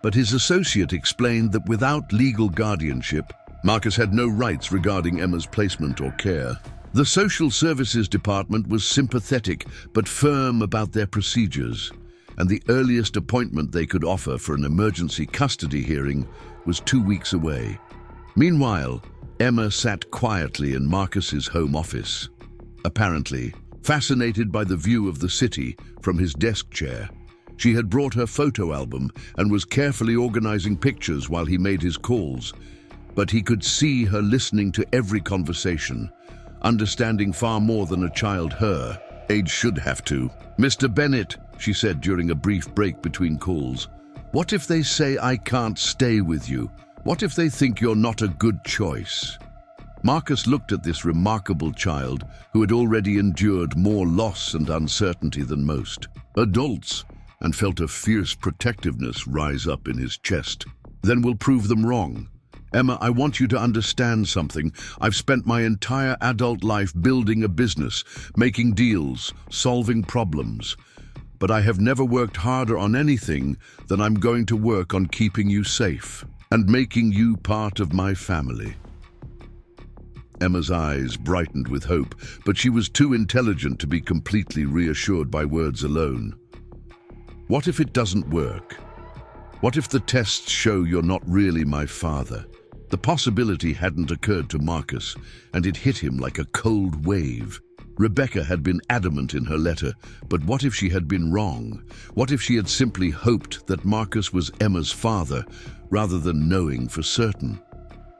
[SPEAKER 1] but his associate explained that without legal guardianship, Marcus had no rights regarding Emma's placement or care. The social services department was sympathetic but firm about their procedures, and the earliest appointment they could offer for an emergency custody hearing was 2 weeks away. Meanwhile, Emma sat quietly in Marcus's home office, apparently fascinated by the view of the city from his desk chair. She had brought her photo album and was carefully organizing pictures while he made his calls, but he could see her listening to every conversation, understanding far more than a child her age should have to. "Mr. Bennett," she said during a brief break between calls, "what if they say I can't stay with you? What if they think you're not a good choice?" Marcus looked at this remarkable child who had already endured more loss and uncertainty than most adults, and felt a fierce protectiveness rise up in his chest. "Then we'll prove them wrong. Emma, I want you to understand something. I've spent my entire adult life building a business, making deals, solving problems. But I have never worked harder on anything than I'm going to work on keeping you safe and making you part of my family." Emma's eyes brightened with hope, but she was too intelligent to be completely reassured by words alone. "What if it doesn't work? What if the tests show you're not really my father?" The possibility hadn't occurred to Marcus, and it hit him like a cold wave. Rebecca had been adamant in her letter, but what if she had been wrong? What if she had simply hoped that Marcus was Emma's father, rather than knowing for certain?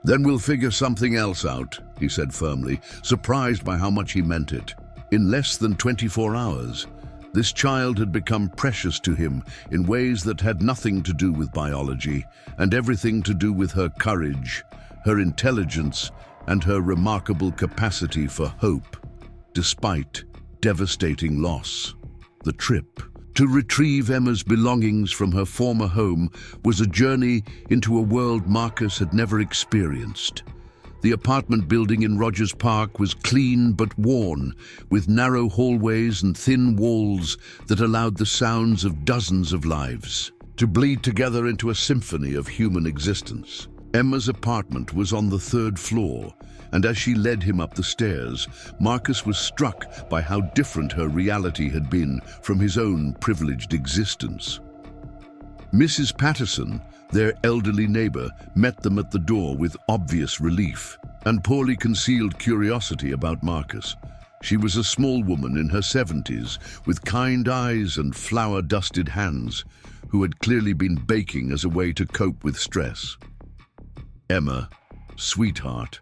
[SPEAKER 1] "Then we'll figure something else out," he said firmly, surprised by how much he meant it. In less than 24 hours, this child had become precious to him in ways that had nothing to do with biology and everything to do with her courage, her intelligence, and her remarkable capacity for hope, despite devastating loss. The trip to retrieve Emma's belongings from her former home was a journey into a world Marcus had never experienced. The apartment building in Rogers Park was clean but worn, with narrow hallways and thin walls that allowed the sounds of dozens of lives to bleed together into a symphony of human existence. Emma's apartment was on the 3rd floor, and as she led him up the stairs, Marcus was struck by how different her reality had been from his own privileged existence. Mrs. Patterson, their elderly neighbor, met them at the door with obvious relief and poorly concealed curiosity about Marcus. She was a small woman in her 70s, with kind eyes and flour-dusted hands, who had clearly been baking as a way to cope with stress. "Emma, sweetheart,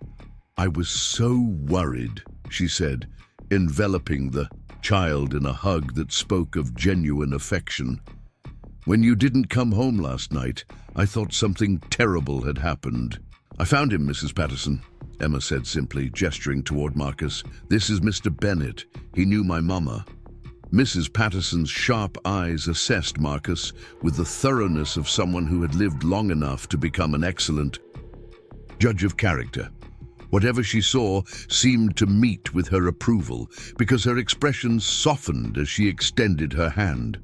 [SPEAKER 1] I was so worried," she said, enveloping the child in a hug that spoke of genuine affection. "When you didn't come home last night, I thought something terrible had happened." "I found him, Mrs. Patterson," Emma said simply, gesturing toward Marcus. "This is Mr. Bennett. He knew my mama." Mrs. Patterson's sharp eyes assessed Marcus with the thoroughness of someone who had lived long enough to become an excellent judge of character. Whatever she saw seemed to meet with her approval, because her expression softened as she extended her hand.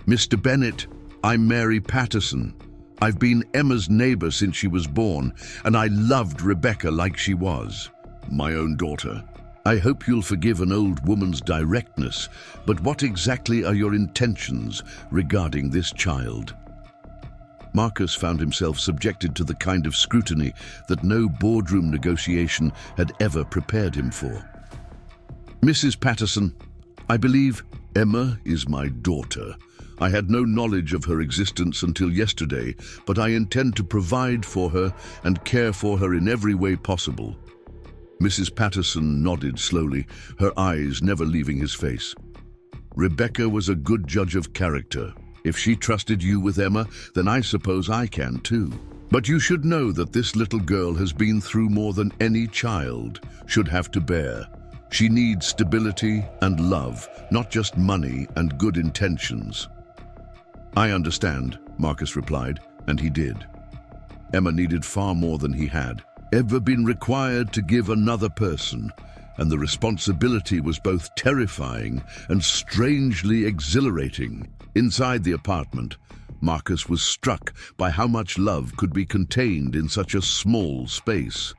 [SPEAKER 1] "Mr. Bennett, I'm Mary Patterson. I've been Emma's neighbor since she was born, and I loved Rebecca like she was my own daughter. I hope you'll forgive an old woman's directness, but what exactly are your intentions regarding this child?" Marcus found himself subjected to the kind of scrutiny that no boardroom negotiation had ever prepared him for. "Mrs. Patterson, I believe Emma is my daughter. I had no knowledge of her existence until yesterday, but I intend to provide for her and care for her in every way possible." Mrs. Patterson nodded slowly, her eyes never leaving his face. "Rebecca was a good judge of character. If she trusted you with Emma, then I suppose I can too. But you should know that this little girl has been through more than any child should have to bear. She needs stability and love, not just money and good intentions." "I understand," Marcus replied, and he did. Emma needed far more than he had ever been required to give another person, and the responsibility was both terrifying and strangely exhilarating. Inside the apartment, Marcus was struck by how much love could be contained in such a small space.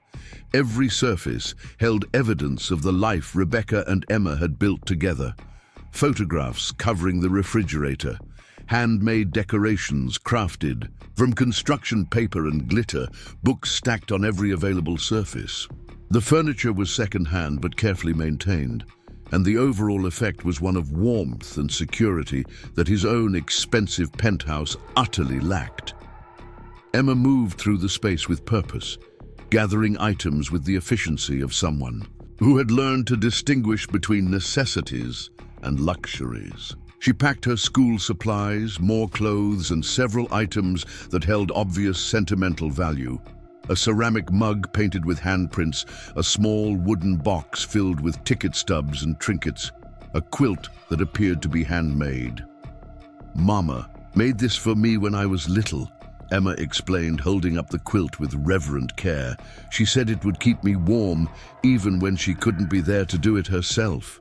[SPEAKER 1] Every surface held evidence of the life Rebecca and Emma had built together. Photographs covering the refrigerator, handmade decorations crafted from construction paper and glitter, books stacked on every available surface. The furniture was second-hand but carefully maintained, and the overall effect was one of warmth and security that his own expensive penthouse utterly lacked. Emma moved through the space with purpose, gathering items with the efficiency of someone who had learned to distinguish between necessities and luxuries. She packed her school supplies, more clothes, and several items that held obvious sentimental value. A ceramic mug painted with handprints, a small wooden box filled with ticket stubs and trinkets, a quilt that appeared to be handmade. "Mama made this for me when I was little," Emma explained, holding up the quilt with reverent care. "She said it would keep me warm even when she couldn't be there to do it herself."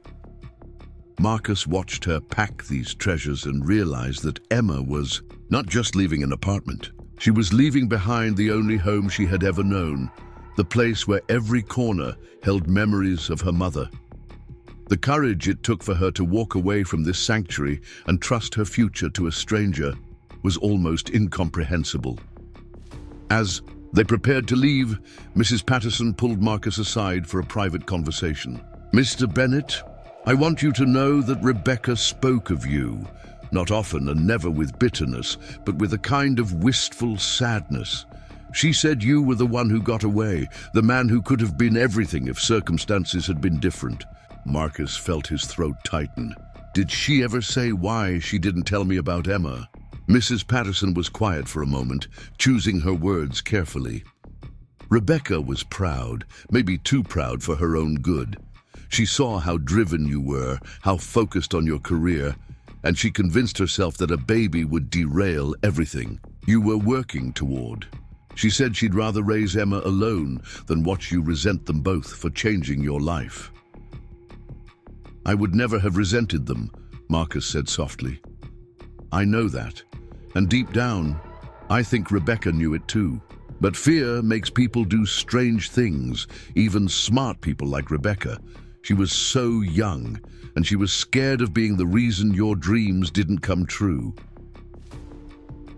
[SPEAKER 1] Marcus watched her pack these treasures and realized that Emma was not just leaving an apartment. She was leaving behind the only home she had ever known, the place where every corner held memories of her mother. The courage it took for her to walk away from this sanctuary and trust her future to a stranger was almost incomprehensible. As they prepared to leave, Mrs. Patterson pulled Marcus aside for a private conversation. "Mr. Bennett, I want you to know that Rebecca spoke of you. Not often and never with bitterness, but with a kind of wistful sadness. She said you were the one who got away, the man who could have been everything if circumstances had been different." Marcus felt his throat tighten. Did she ever say why she didn't tell me about Emma? Mrs. Patterson was quiet for a moment, choosing her words carefully. Rebecca was proud, maybe too proud for her own good. She saw how driven you were, how focused on your career, and she convinced herself that a baby would derail everything you were working toward. She said she'd rather raise Emma alone than watch you resent them both for changing your life. "I would never have resented them," Marcus said softly. "I know that, and deep down, I think Rebecca knew it too. But fear makes people do strange things, even smart people like Rebecca. She was so young, and she was scared of being the reason your dreams didn't come true."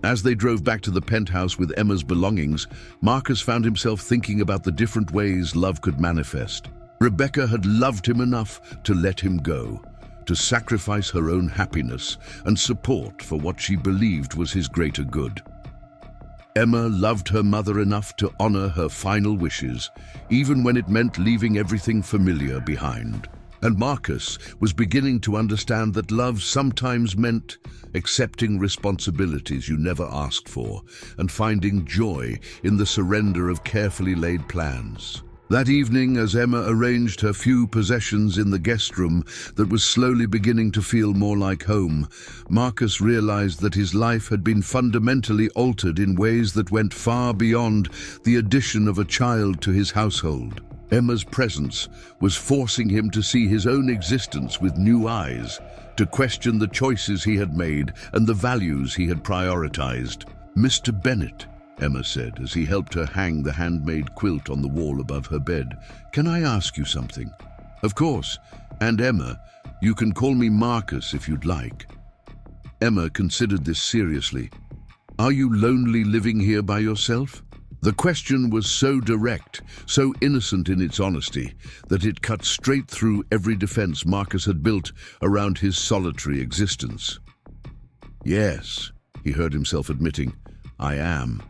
[SPEAKER 1] As they drove back to the penthouse with Emma's belongings, Marcus found himself thinking about the different ways love could manifest. Rebecca had loved him enough to let him go, to sacrifice her own happiness and support for what she believed was his greater good. Emma loved her mother enough to honor her final wishes, even when it meant leaving everything familiar behind. And Marcus was beginning to understand that love sometimes meant accepting responsibilities you never asked for and finding joy in the surrender of carefully laid plans. That evening, as Emma arranged her few possessions in the guest room that was slowly beginning to feel more like home, Marcus realized that his life had been fundamentally altered in ways that went far beyond the addition of a child to his household. Emma's presence was forcing him to see his own existence with new eyes, to question the choices he had made and the values he had prioritized. "Mr. Bennett," Emma said as he helped her hang the handmade quilt on the wall above her bed, "can I ask you something?" "Of course. And Emma, you can call me Marcus if you'd like." Emma considered this seriously. "Are you lonely living here by yourself?" The question was so direct, so innocent in its honesty, that it cut straight through every defense Marcus had built around his solitary existence. "Yes," he heard himself admitting, "I am."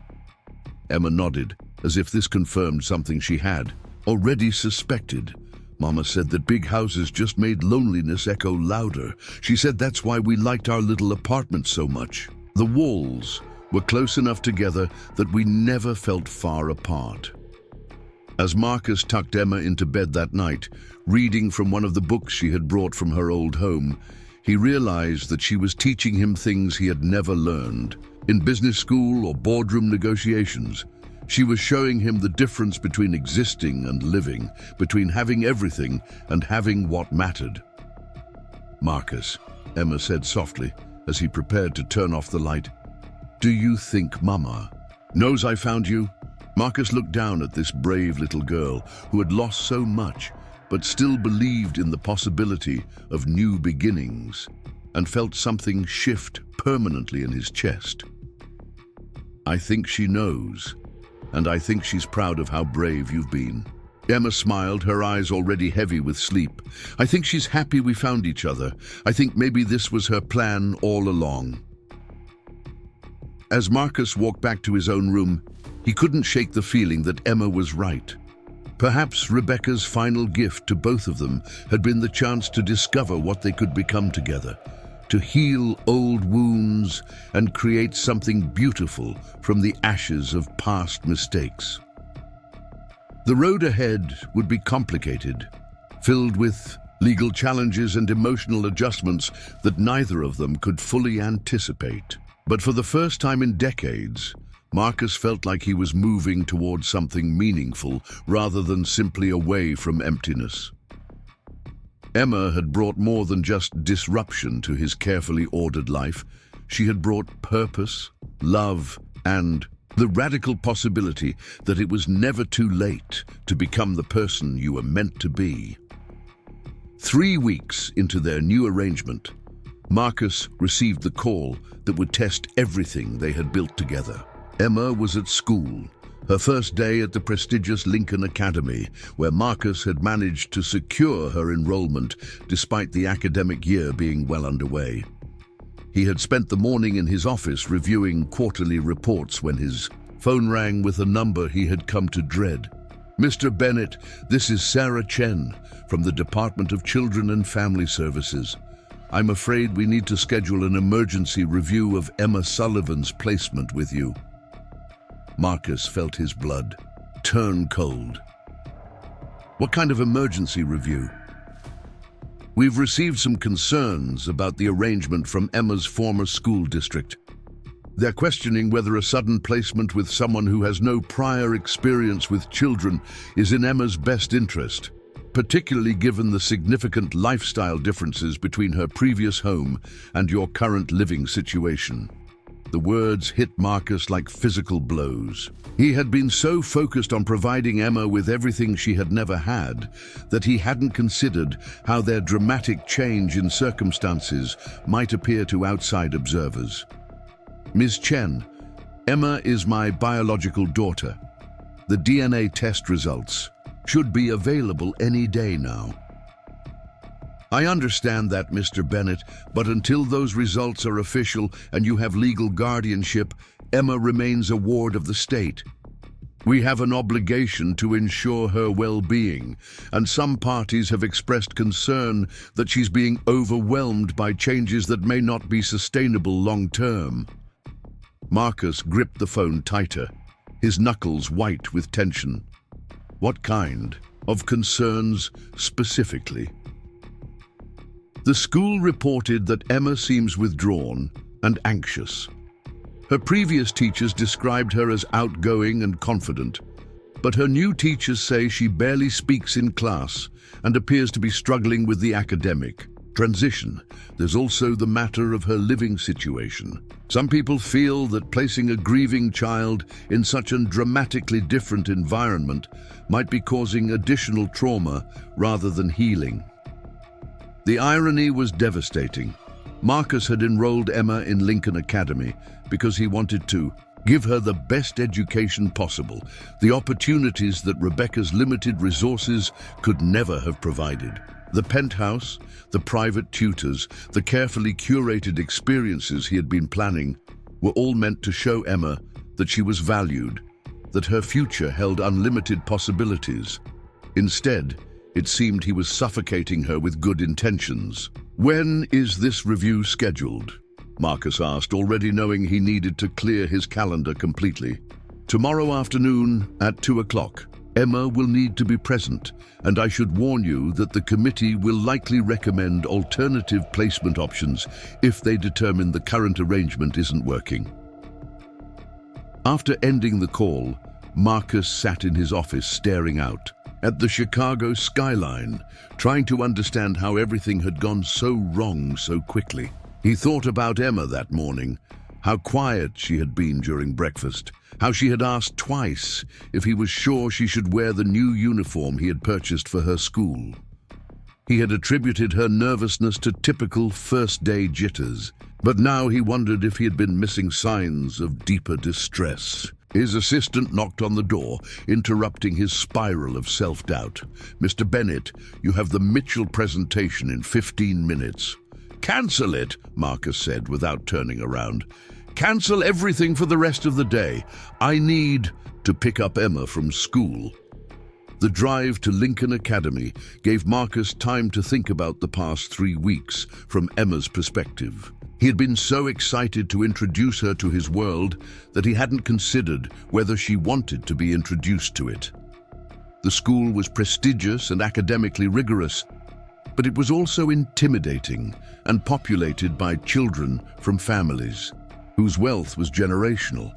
[SPEAKER 1] Emma nodded, as if this confirmed something she had already suspected. "Mama said that big houses just made loneliness echo louder. She said that's why we liked our little apartment so much. The walls were close enough together that we never felt far apart." As Marcus tucked Emma into bed that night, reading from one of the books she had brought from her old home, he realized that she was teaching him things he had never learned. In business school or boardroom negotiations, she was showing him the difference between existing and living, between having everything and having what mattered. "Marcus," Emma said softly as he prepared to turn off the light, "Do you think Mama knows I found you?" Marcus looked down at this brave little girl who had lost so much but still believed in the possibility of new beginnings, and felt something shift permanently in his chest. "I think she knows, and I think she's proud of how brave you've been." Emma smiled, her eyes already heavy with sleep. "I think she's happy we found each other. I think maybe this was her plan all along." As Marcus walked back to his own room, he couldn't shake the feeling that Emma was right. Perhaps Rebecca's final gift to both of them had been the chance to discover what they could become together, to heal old wounds and create something beautiful from the ashes of past mistakes. The road ahead would be complicated, filled with legal challenges and emotional adjustments that neither of them could fully anticipate. But for the first time in decades, Marcus felt like he was moving towards something meaningful rather than simply away from emptiness. Emma had brought more than just disruption to his carefully ordered life. She had brought purpose, love, and the radical possibility that it was never too late to become the person you were meant to be. 3 weeks into their new arrangement, Marcus received the call that would test everything they had built together. Emma was at school, her first day at the prestigious Lincoln Academy, where Marcus had managed to secure her enrollment despite the academic year being well underway. He had spent the morning in his office reviewing quarterly reports when his phone rang with a number he had come to dread. "Mr. Bennett, this is Sarah Chen from the Department of Children and Family Services. I'm afraid we need to schedule an emergency review of Emma Sullivan's placement with you." Marcus felt his blood turn cold. "What kind of emergency review?" "We've received some concerns about the arrangement from Emma's former school district. They're questioning whether a sudden placement with someone who has no prior experience with children is in Emma's best interest, particularly given the significant lifestyle differences between her previous home and your current living situation." The words hit Marcus like physical blows. He had been so focused on providing Emma with everything she had never had that he hadn't considered how their dramatic change in circumstances might appear to outside observers. "Ms. Chen, Emma is my biological daughter. The DNA test results should be available any day now." "I understand that, Mr. Bennett, but until those results are official and you have legal guardianship, Emma remains a ward of the state. We have an obligation to ensure her well-being, and some parties have expressed concern that she's being overwhelmed by changes that may not be sustainable long-term." Marcus gripped the phone tighter, his knuckles white with tension. What kind of concerns specifically? The school reported that Emma seems withdrawn and anxious. Her previous teachers described her as outgoing and confident, but her new teachers say she barely speaks in class and appears to be struggling with the academic transition. There's also the matter of her living situation. Some people feel that placing a grieving child in such a dramatically different environment might be causing additional trauma rather than healing. The irony was devastating. Marcus had enrolled Emma in Lincoln Academy because he wanted to give her the best education possible, the opportunities that Rebecca's limited resources could never have provided. The penthouse, the private tutors, the carefully curated experiences he had been planning were all meant to show Emma that she was valued, that her future held unlimited possibilities. Instead, it seemed he was suffocating her with good intentions. "When is this review scheduled?" Marcus asked, already knowing he needed to clear his calendar completely. "Tomorrow afternoon at 2 o'clock. Emma will need to be present, and I should warn you that the committee will likely recommend alternative placement options if they determine the current arrangement isn't working." After ending the call, Marcus sat in his office staring out at the Chicago skyline, trying to understand how everything had gone so wrong so quickly. He thought about Emma that morning, How quiet she had been during breakfast. How she had asked twice if he was sure she should wear the new uniform he had purchased for her school. He had attributed her nervousness to typical first-day jitters, but now he wondered if he had been missing signs of deeper distress. His assistant knocked on the door, interrupting his spiral of self-doubt. "Mr. Bennett, you have the Mitchell presentation in 15 minutes. "Cancel it," Marcus said without turning around. "Cancel everything for the rest of the day. I need to pick up Emma from school." The drive to Lincoln Academy gave Marcus time to think about the past 3 weeks from Emma's perspective. He had been so excited to introduce her to his world that he hadn't considered whether she wanted to be introduced to it. The school was prestigious and academically rigorous, but it was also intimidating and populated by children from families whose wealth was generational.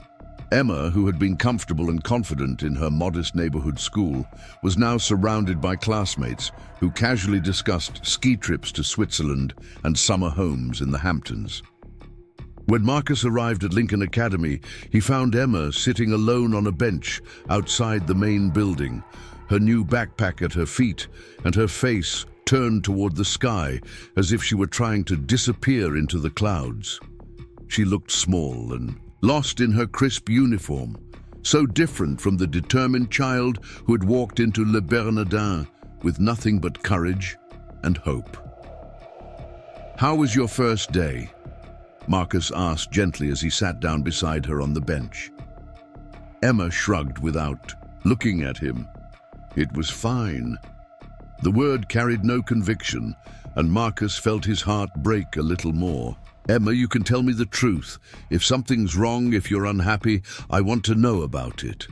[SPEAKER 1] Emma, who had been comfortable and confident in her modest neighborhood school, was now surrounded by classmates who casually discussed ski trips to Switzerland and summer homes in the Hamptons. When Marcus arrived at Lincoln Academy, he found Emma sitting alone on a bench outside the main building, her new backpack at her feet and her face turned toward the sky as if she were trying to disappear into the clouds. She looked small and lost in her crisp uniform, so different from the determined child who had walked into Le Bernardin with nothing but courage and hope. "How was your first day?" Marcus asked gently as he sat down beside her on the bench. Emma shrugged without looking at him. "It was fine." The word carried no conviction, and Marcus felt his heart break a little more. "Emma, you can tell me the truth. If something's wrong, if you're unhappy, I want to know about it."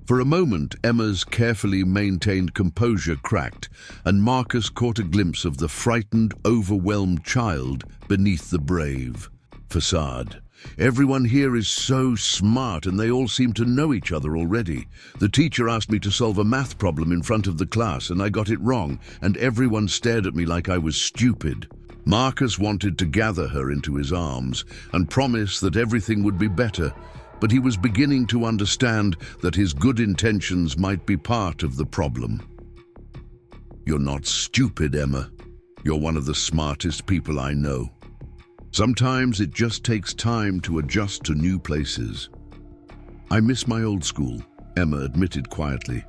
[SPEAKER 1] For a moment, Emma's carefully maintained composure cracked, and Marcus caught a glimpse of the frightened, overwhelmed child beneath the brave facade. "Everyone here is so smart and they all seem to know each other already. The teacher asked me to solve a math problem in front of the class and I got it wrong, and everyone stared at me like I was stupid." Marcus wanted to gather her into his arms and promise that everything would be better, but he was beginning to understand that his good intentions might be part of the problem. "You're not stupid, Emma. You're one of the smartest people I know. Sometimes it just takes time to adjust to new places." "I miss my old school," Emma admitted quietly.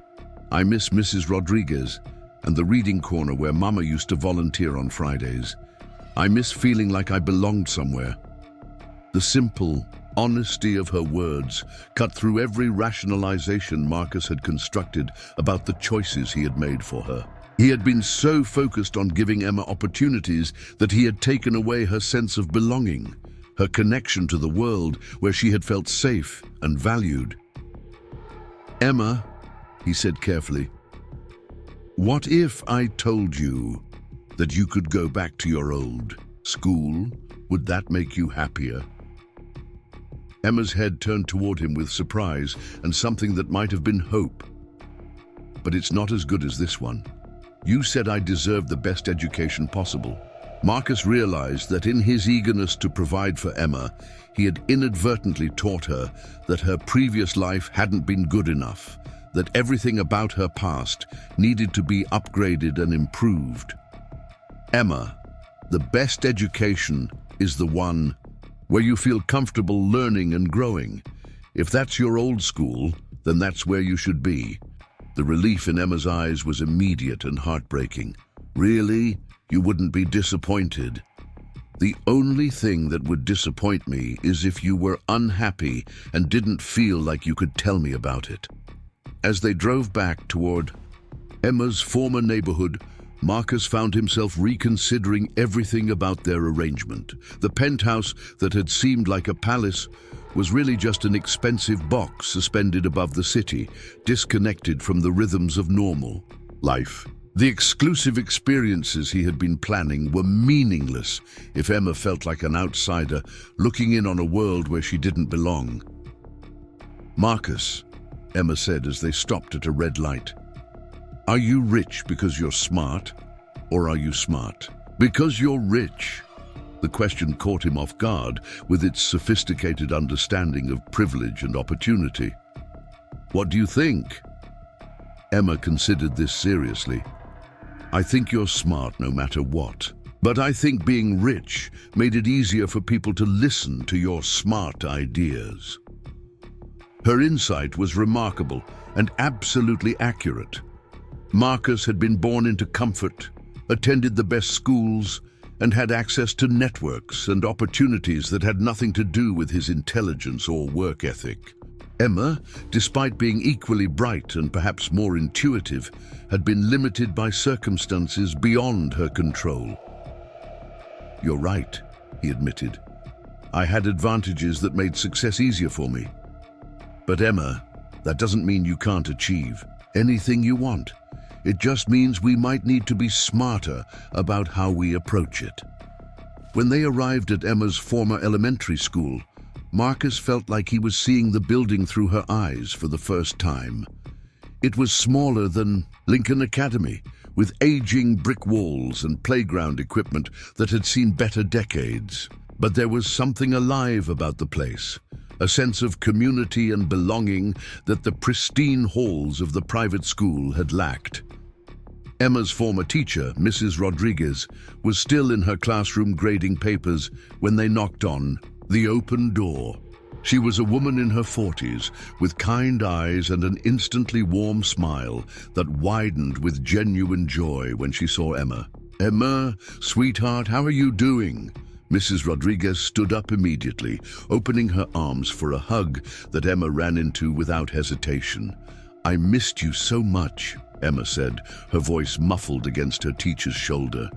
[SPEAKER 1] "I miss Mrs. Rodriguez and the reading corner where Mama used to volunteer on Fridays. I miss feeling like I belonged somewhere." The simple honesty of her words cut through every rationalization Marcus had constructed about the choices he had made for her. He had been so focused on giving Emma opportunities that he had taken away her sense of belonging, her connection to the world where she had felt safe and valued. "Emma," he said carefully, "what if I told you that you could go back to your old school? Would that make you happier?" Emma's head turned toward him with surprise and something that might have been hope. "But it's not as good as this one. You said I deserved the best education possible." Marcus realized that in his eagerness to provide for Emma, he had inadvertently taught her that her previous life hadn't been good enough, that everything about her past needed to be upgraded and improved. "Emma, the best education is the one where you feel comfortable learning and growing. If that's your old school, then that's where you should be." The relief in Emma's eyes was immediate and heartbreaking. "Really? You wouldn't be disappointed?" "The only thing that would disappoint me is if you were unhappy and didn't feel like you could tell me about it." As they drove back toward Emma's former neighborhood, Marcus found himself reconsidering everything about their arrangement. The penthouse that had seemed like a palace was really just an expensive box suspended above the city, disconnected from the rhythms of normal life. The exclusive experiences he had been planning were meaningless if Emma felt like an outsider looking in on a world where she didn't belong. "Marcus," Emma said as they stopped at a red light, "are you rich because you're smart, or are you smart because you're rich?" The question caught him off guard with its sophisticated understanding of privilege and opportunity. "What do you think?" Emma considered this seriously. "I think you're smart no matter what. But I think being rich made it easier for people to listen to your smart ideas." Her insight was remarkable and absolutely accurate. Marcus had been born into comfort, attended the best schools, and had access to networks and opportunities that had nothing to do with his intelligence or work ethic. Emma, despite being equally bright and perhaps more intuitive, had been limited by circumstances beyond her control. "You're right," he admitted. "I had advantages that made success easier for me. But Emma, that doesn't mean you can't achieve anything you want. It just means we might need to be smarter about how we approach it." When they arrived at Emma's former elementary school, Marcus felt like he was seeing the building through her eyes for the first time. It was smaller than Lincoln Academy, with aging brick walls and playground equipment that had seen better decades. But there was something alive about the place, a sense of community and belonging that the pristine halls of the private school had lacked. Emma's former teacher, Mrs. Rodriguez, was still in her classroom grading papers when they knocked on the open door. She was a woman in her 40s, with kind eyes and an instantly warm smile that widened with genuine joy when she saw Emma. "Emma, sweetheart, how are you doing?" Mrs. Rodriguez stood up immediately, opening her arms for a hug that Emma ran into without hesitation. "I missed you so much," Emma said, her voice muffled against her teacher's shoulder.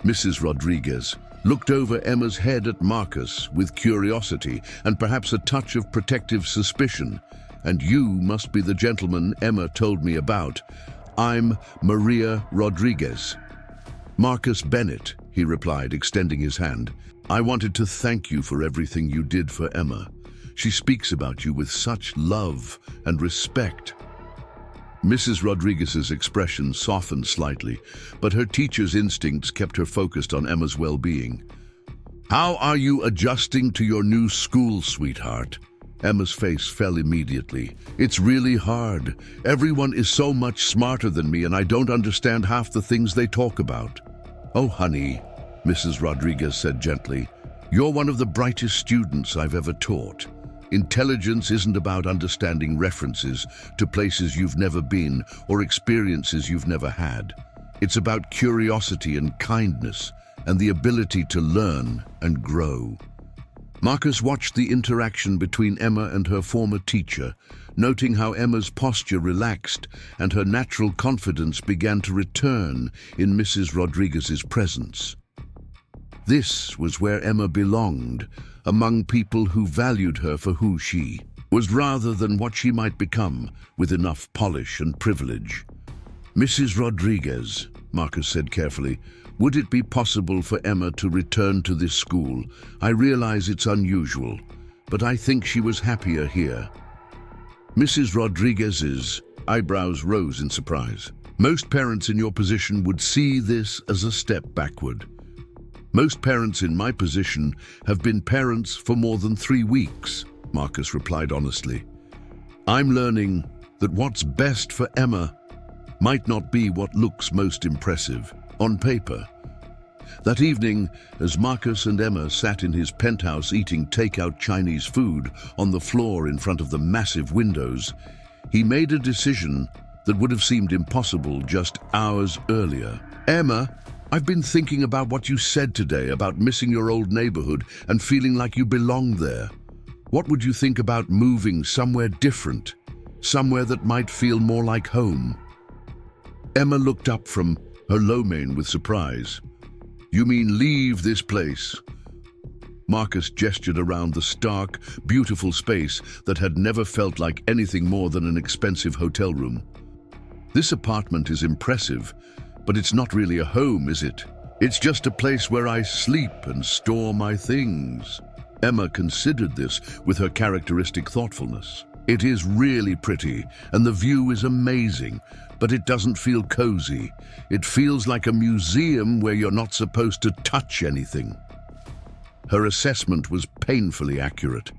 [SPEAKER 1] Mrs. Rodriguez looked over Emma's head at Marcus with curiosity and perhaps a touch of protective suspicion. "And you must be the gentleman Emma told me about. I'm Maria Rodriguez." "Marcus Bennett," he replied, extending his hand. "I wanted to thank you for everything you did for Emma. She speaks about you with such love and respect." Mrs. Rodriguez's expression softened slightly, but her teacher's instincts kept her focused on Emma's well-being. "How are you adjusting to your new school, sweetheart?" Emma's face fell immediately. "It's really hard. Everyone is so much smarter than me, and I don't understand half the things they talk about." "Oh, honey," Mrs. Rodriguez said gently, "you're one of the brightest students I've ever taught. Intelligence isn't about understanding references to places you've never been or experiences you've never had. It's about curiosity and kindness and the ability to learn and grow." Marcus watched the interaction between Emma and her former teacher, noting how Emma's posture relaxed and her natural confidence began to return in Mrs. Rodriguez's presence. This was where Emma belonged, among people who valued her for who she was rather than what she might become with enough polish and privilege. "Mrs. Rodriguez," Marcus said carefully, "would it be possible for Emma to return to this school? I realize it's unusual, but I think she was happier here." Mrs. Rodriguez's eyebrows rose in surprise. "Most parents in your position would see this as a step backward. Most parents in my position have been parents for more than 3 weeks," Marcus replied honestly. "I'm learning that what's best for Emma might not be what looks most impressive on paper." That evening, as Marcus and Emma sat in his penthouse eating takeout Chinese food on the floor in front of the massive windows, he made a decision that would have seemed impossible just hours earlier. "Emma, I've been thinking about what you said today about missing your old neighborhood and feeling like you belong there. What would you think about moving somewhere different, somewhere that might feel more like home?" Emma looked up from her lo mein with surprise. "You mean leave this place?" Marcus gestured around the stark, beautiful space that had never felt like anything more than an expensive hotel room. "This apartment is impressive, but it's not really a home, is it? It's just a place where I sleep and store my things." Emma considered this with her characteristic thoughtfulness. "It is really pretty, and the view is amazing, but it doesn't feel cozy. It feels like a museum where you're not supposed to touch anything." Her assessment was painfully accurate.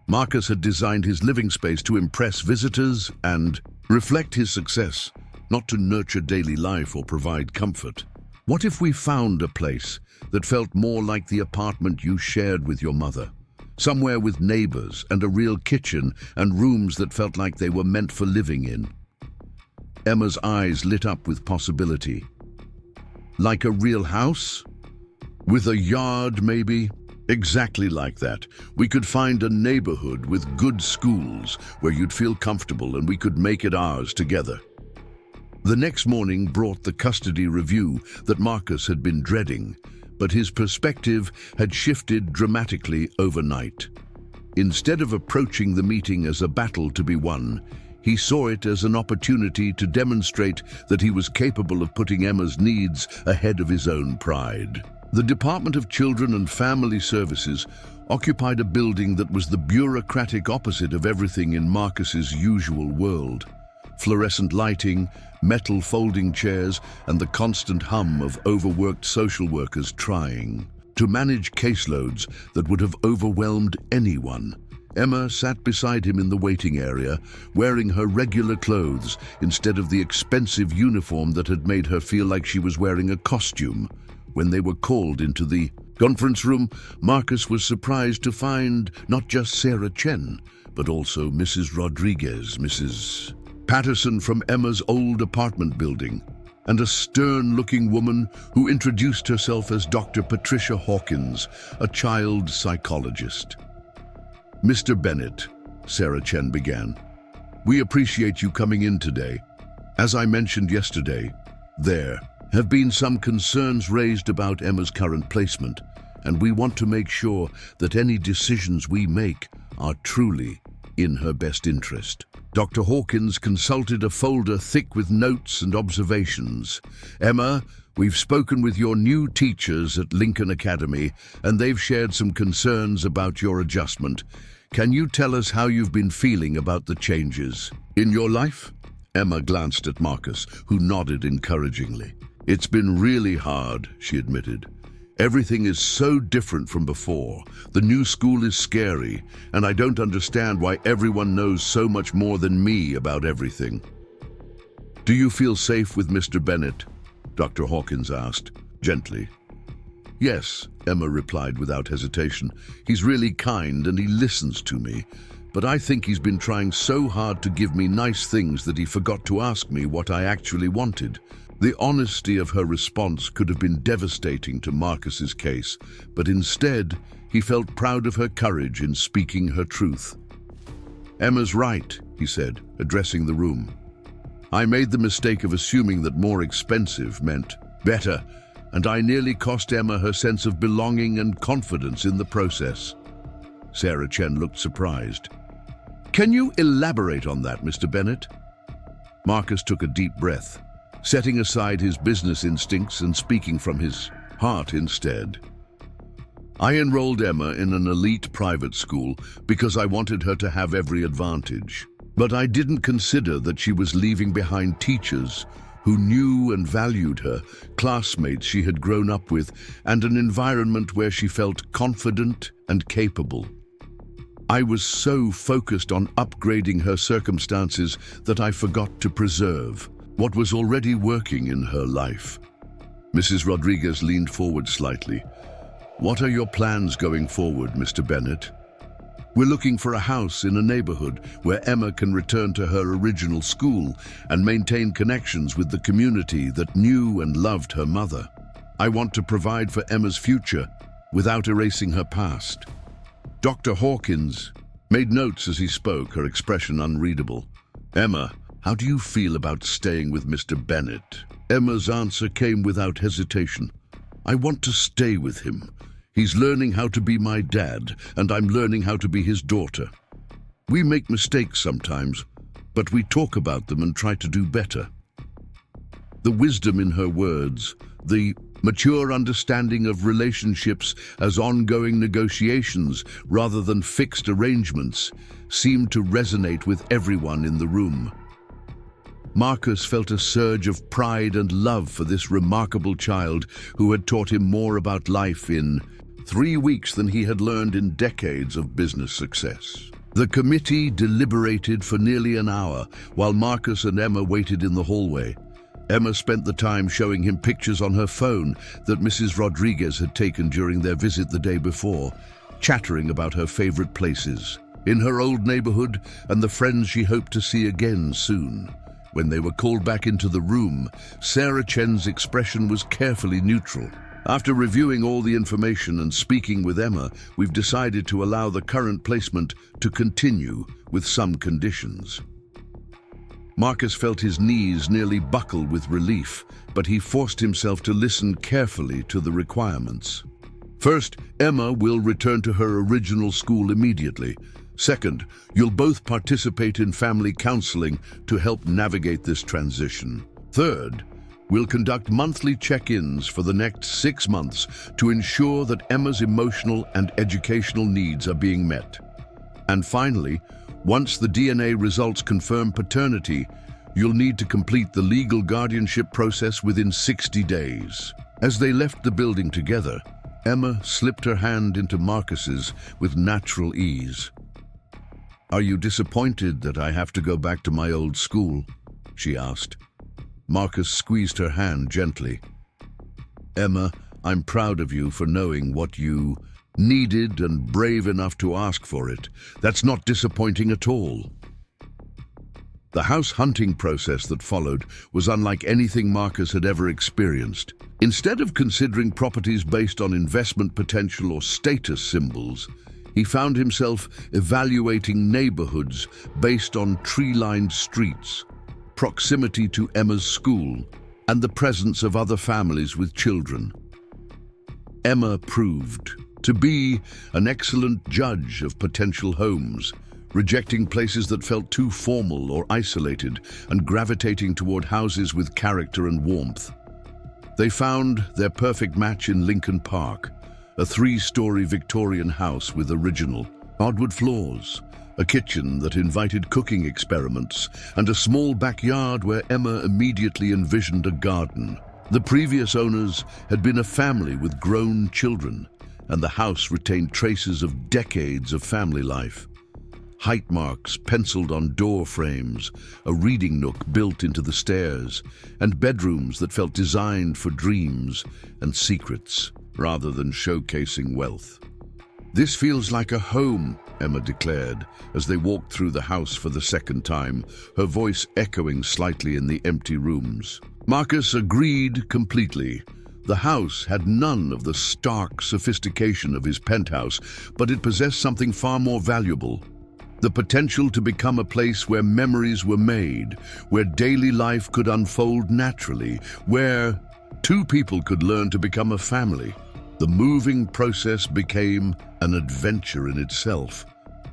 [SPEAKER 1] Marcus had designed his living space to impress visitors and reflect his success, not to nurture daily life or provide comfort. What if we found a place that felt more like the apartment you shared with your mother? Somewhere with neighbors and a real kitchen and rooms that felt like they were meant for living in. Emma's eyes lit up with possibility. Like a real house? With a yard, maybe? Exactly like that. We could find a neighborhood with good schools where you'd feel comfortable, and we could make it ours together. The next morning brought the custody review that Marcus had been dreading, but his perspective had shifted dramatically overnight. Instead of approaching the meeting as a battle to be won, he saw it as an opportunity to demonstrate that he was capable of putting Emma's needs ahead of his own pride. The Department of Children and Family Services occupied a building that was the bureaucratic opposite of everything in Marcus's usual world. Fluorescent lighting, metal folding chairs, and the constant hum of overworked social workers trying to manage caseloads that would have overwhelmed anyone. Emma sat beside him in the waiting area, wearing her regular clothes instead of the expensive uniform that had made her feel like she was wearing a costume. When they were called into the conference room, Marcus was surprised to find not just Sarah Chen, but also Mrs. Rodriguez, Mrs. Patterson from Emma's old apartment building, and a stern-looking woman who introduced herself as Dr. Patricia Hawkins, a child psychologist. "Mr. Bennett," Sarah Chen began, "we appreciate you coming in today. As I mentioned yesterday, there have been some concerns raised about Emma's current placement, and we want to make sure that any decisions we make are truly in her best interest." Dr. Hawkins consulted a folder thick with notes and observations. "Emma, we've spoken with your new teachers at Lincoln Academy, and they've shared some concerns about your adjustment. Can you tell us how you've been feeling about the changes in your life?" Emma glanced at Marcus, who nodded encouragingly. "It's been really hard," she admitted. "Everything is so different from before. The new school is scary, and I don't understand why everyone knows so much more than me about everything." "Do you feel safe with Mr. Bennett?" Dr. Hawkins asked, gently. "Yes," Emma replied without hesitation. "He's really kind and he listens to me. But I think he's been trying so hard to give me nice things that he forgot to ask me what I actually wanted." The honesty of her response could have been devastating to Marcus's case, but instead, he felt proud of her courage in speaking her truth. "Emma's right," he said, addressing the room. "I made the mistake of assuming that more expensive meant better, and I nearly cost Emma her sense of belonging and confidence in the process." Sarah Chen looked surprised. "Can you elaborate on that, Mr. Bennett?" Marcus took a deep breath, setting aside his business instincts and speaking from his heart instead. "I enrolled Emma in an elite private school because I wanted her to have every advantage. But I didn't consider that she was leaving behind teachers who knew and valued her, classmates she had grown up with, and an environment where she felt confident and capable. I was so focused on upgrading her circumstances that I forgot to preserve what was already working in her life." Mrs. Rodriguez leaned forward slightly. "What are your plans going forward, Mr. Bennett?" "We're looking for a house in a neighborhood where Emma can return to her original school and maintain connections with the community that knew and loved her mother. I want to provide for Emma's future without erasing her past." Dr. Hawkins made notes as he spoke, her expression unreadable. "Emma, how do you feel about staying with Mr. Bennett?" Emma's answer came without hesitation. "I want to stay with him. He's learning how to be my dad, and I'm learning how to be his daughter. We make mistakes sometimes, but we talk about them and try to do better." The wisdom in her words, the mature understanding of relationships as ongoing negotiations rather than fixed arrangements, seemed to resonate with everyone in the room. Marcus felt a surge of pride and love for this remarkable child who had taught him more about life in 3 weeks than he had learned in decades of business success. The committee deliberated for nearly an hour while Marcus and Emma waited in the hallway. Emma spent the time showing him pictures on her phone that Mrs. Rodriguez had taken during their visit the day before, chattering about her favorite places in her old neighborhood and the friends she hoped to see again soon. When they were called back into the room, Sarah Chen's expression was carefully neutral. After reviewing all the information and speaking with Emma, we've decided to allow the current placement to continue with some conditions. Marcus felt his knees nearly buckle with relief, but he forced himself to listen carefully to the requirements. First, Emma will return to her original school immediately. Second, you'll both participate in family counseling to help navigate this transition. Third, we'll conduct monthly check-ins for the next 6 months to ensure that Emma's emotional and educational needs are being met. And finally, once the DNA results confirm paternity, you'll need to complete the legal guardianship process within 60 days. As they left the building together, Emma slipped her hand into Marcus's with natural ease. "Are you disappointed that I have to go back to my old school?" she asked. Marcus squeezed her hand gently. "Emma, I'm proud of you for knowing what you needed and brave enough to ask for it. That's not disappointing at all." The house hunting process that followed was unlike anything Marcus had ever experienced. Instead of considering properties based on investment potential or status symbols, he found himself evaluating neighborhoods based on tree-lined streets, proximity to Emma's school, and the presence of other families with children. Emma proved to be an excellent judge of potential homes, rejecting places that felt too formal or isolated and gravitating toward houses with character and warmth. They found their perfect match in Lincoln Park, a 3-story Victorian house with original hardwood floors, a kitchen that invited cooking experiments, and a small backyard where Emma immediately envisioned a garden. The previous owners had been a family with grown children, and the house retained traces of decades of family life. Height marks penciled on door frames, a reading nook built into the stairs, and bedrooms that felt designed for dreams and secrets rather than showcasing wealth. "This feels like a home," Emma declared as they walked through the house for the second time, her voice echoing slightly in the empty rooms. Marcus agreed completely. The house had none of the stark sophistication of his penthouse, but it possessed something far more valuable: the potential to become a place where memories were made, where daily life could unfold naturally, where 2 people could learn to become a family. The moving process became an adventure in itself.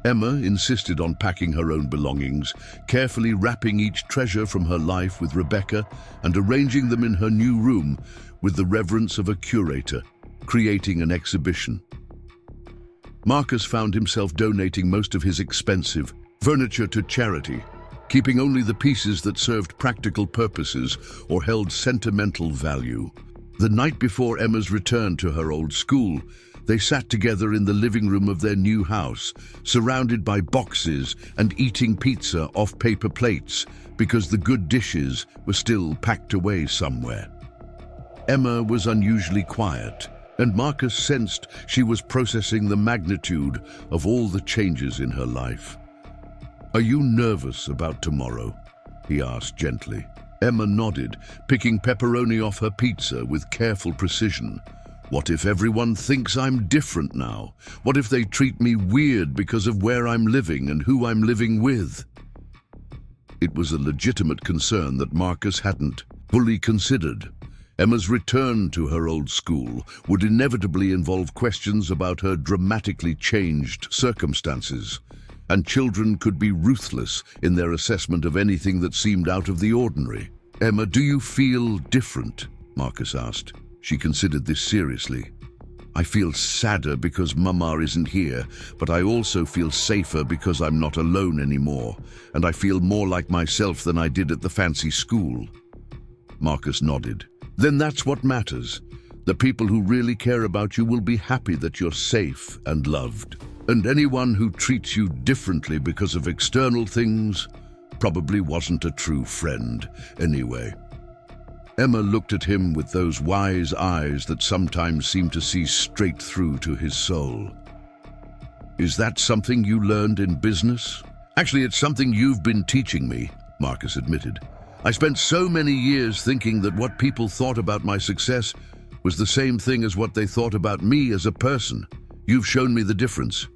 [SPEAKER 1] Emma insisted on packing her own belongings, carefully wrapping each treasure from her life with Rebecca and arranging them in her new room with the reverence of a curator, creating an exhibition. Marcus found himself donating most of his expensive furniture to charity, keeping only the pieces that served practical purposes or held sentimental value. The night before Emma's return to her old school, they sat together in the living room of their new house, surrounded by boxes and eating pizza off paper plates because the good dishes were still packed away somewhere. Emma was unusually quiet, and Marcus sensed she was processing the magnitude of all the changes in her life. "Are you nervous about tomorrow?" he asked gently. Emma nodded, picking pepperoni off her pizza with careful precision. "What if everyone thinks I'm different now? What if they treat me weird because of where I'm living and who I'm living with?" It was a legitimate concern that Marcus hadn't fully considered. Emma's return to her old school would inevitably involve questions about her dramatically changed circumstances, and children could be ruthless in their assessment of anything that seemed out of the ordinary. "Emma, do you feel different?" Marcus asked. She considered this seriously. "I feel sadder because Mama isn't here, but I also feel safer because I'm not alone anymore, and I feel more like myself than I did at the fancy school." Marcus nodded. "Then that's what matters. The people who really care about you will be happy that you're safe and loved. And anyone who treats you differently because of external things probably wasn't a true friend anyway. Emma looked at him with those wise eyes that sometimes seem to see straight through to his soul. Is that something you learned in business? Actually, it's something you've been teaching me, Marcus admitted. I spent so many years thinking that what people thought about my success was the same thing as what they thought about me as a person. You've shown me the difference.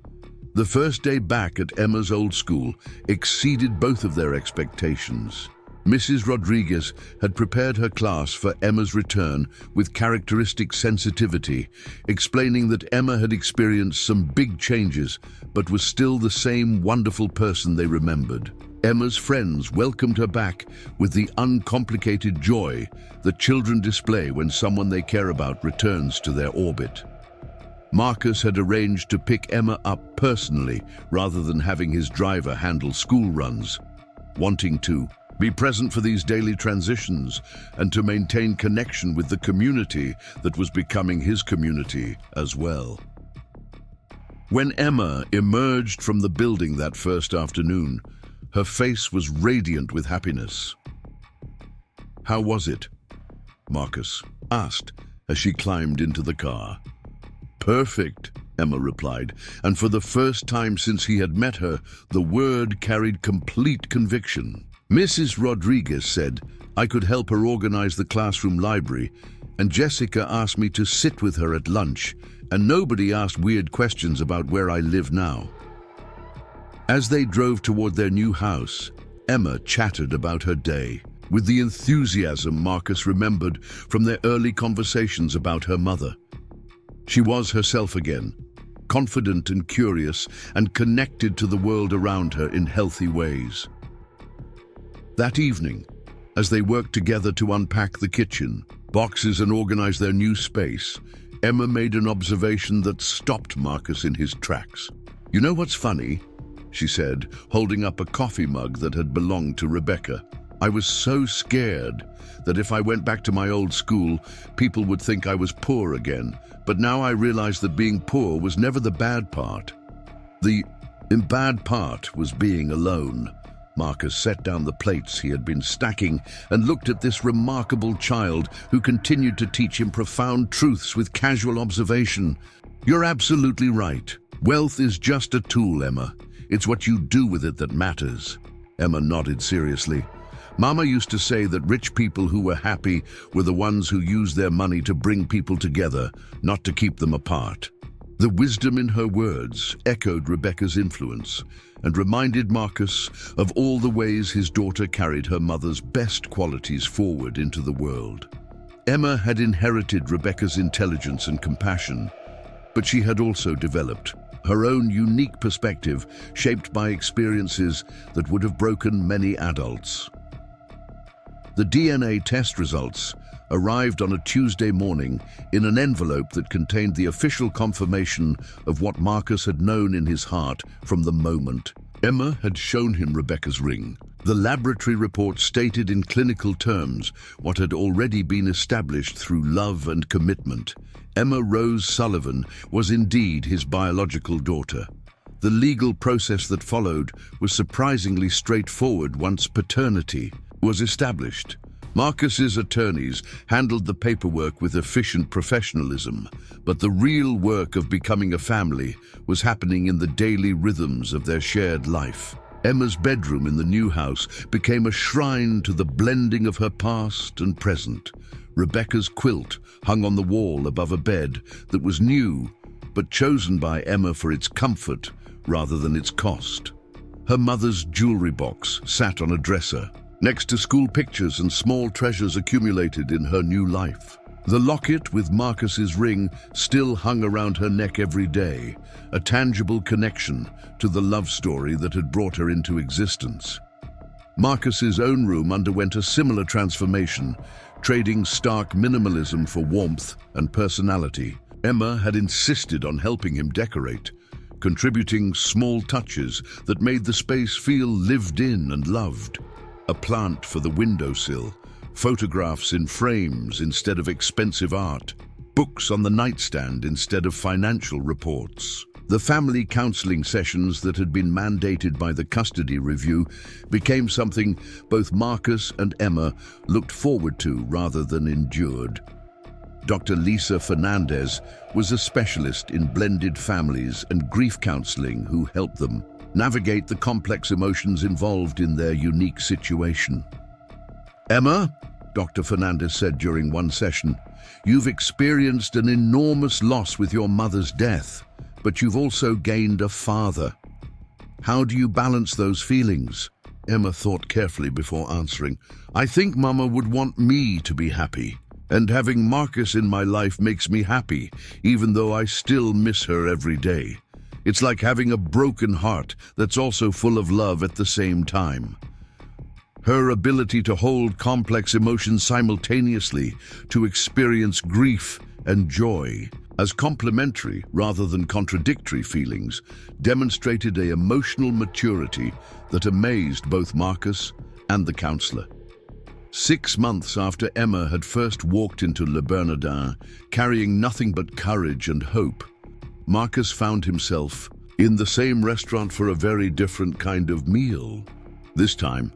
[SPEAKER 1] The first day back at Emma's old school exceeded both of their expectations. Mrs. Rodriguez had prepared her class for Emma's return with characteristic sensitivity, explaining that Emma had experienced some big changes, but was still the same wonderful person they remembered. Emma's friends welcomed her back with the uncomplicated joy that children display when someone they care about returns to their orbit. Marcus had arranged to pick Emma up personally rather than having his driver handle school runs, wanting to be present for these daily transitions and to maintain connection with the community that was becoming his community as well. When Emma emerged from the building that first afternoon, her face was radiant with happiness. "How was it?" Marcus asked as she climbed into the car. "Perfect," Emma replied, and for the first time since he had met her, the word carried complete conviction. Mrs. Rodriguez said I could help her organize the classroom library, and Jessica asked me to sit with her at lunch, and nobody asked weird questions about where I live now. As they drove toward their new house, Emma chattered about her day, with the enthusiasm Marcus remembered from their early conversations about her mother. She was herself again, confident and curious, and connected to the world around her in healthy ways. That evening, as they worked together to unpack the kitchen, boxes and organize their new space, Emma made an observation that stopped Marcus in his tracks. "You know what's funny?" she said, holding up a coffee mug that had belonged to Rebecca. "I was so scared that if I went back to my old school, people would think I was poor again. But now I realize that being poor was never the bad part. The bad part was being alone." Marcus set down the plates he had been stacking and looked at this remarkable child who continued to teach him profound truths with casual observation. "You're absolutely right. Wealth is just a tool, Emma. It's what you do with it that matters." Emma nodded seriously. "Mama used to say that rich people who were happy were the ones who used their money to bring people together, not to keep them apart." The wisdom in her words echoed Rebecca's influence and reminded Marcus of all the ways his daughter carried her mother's best qualities forward into the world. Emma had inherited Rebecca's intelligence and compassion, but she had also developed her own unique perspective shaped by experiences that would have broken many adults. The DNA test results arrived on a Tuesday morning in an envelope that contained the official confirmation of what Marcus had known in his heart from the moment. Emma had shown him Rebecca's ring. The laboratory report stated in clinical terms what had already been established through love and commitment. Emma Rose Sullivan was indeed his biological daughter. The legal process that followed was surprisingly straightforward once paternity was established. Marcus's attorneys handled the paperwork with efficient professionalism, but the real work of becoming a family was happening in the daily rhythms of their shared life. Emma's bedroom in the new house became a shrine to the blending of her past and present. Rebecca's quilt hung on the wall above a bed that was new, but chosen by Emma for its comfort rather than its cost. Her mother's jewelry box sat on a dresser, next to school pictures and small treasures accumulated in her new life. The locket with Marcus's ring still hung around her neck every day, a tangible connection to the love story that had brought her into existence. Marcus's own room underwent a similar transformation, trading stark minimalism for warmth and personality. Emma had insisted on helping him decorate, contributing small touches that made the space feel lived in and loved. A plant for the windowsill, photographs in frames instead of expensive art. books on the nightstand instead of financial reports. The family counseling sessions that had been mandated by the custody review became something both Marcus and Emma looked forward to rather than endured. Dr. Lisa Fernandez was a specialist in blended families and grief counseling who helped them navigate the complex emotions involved in their unique situation. "Emma," Dr. Fernandez said during one session, "you've experienced an enormous loss with your mother's death, but you've also gained a father. How do you balance those feelings?" Emma thought carefully before answering. "I think Mama would want me to be happy, and having Marcus in my life makes me happy, even though I still miss her every day. It's like having a broken heart that's also full of love at the same time." Her ability to hold complex emotions simultaneously, to experience grief and joy as complementary rather than contradictory feelings, demonstrated an emotional maturity that amazed both Marcus and the counselor. 6 months after Emma had first walked into Le Bernardin, carrying nothing but courage and hope, Marcus found himself in the same restaurant for a very different kind of meal. This time,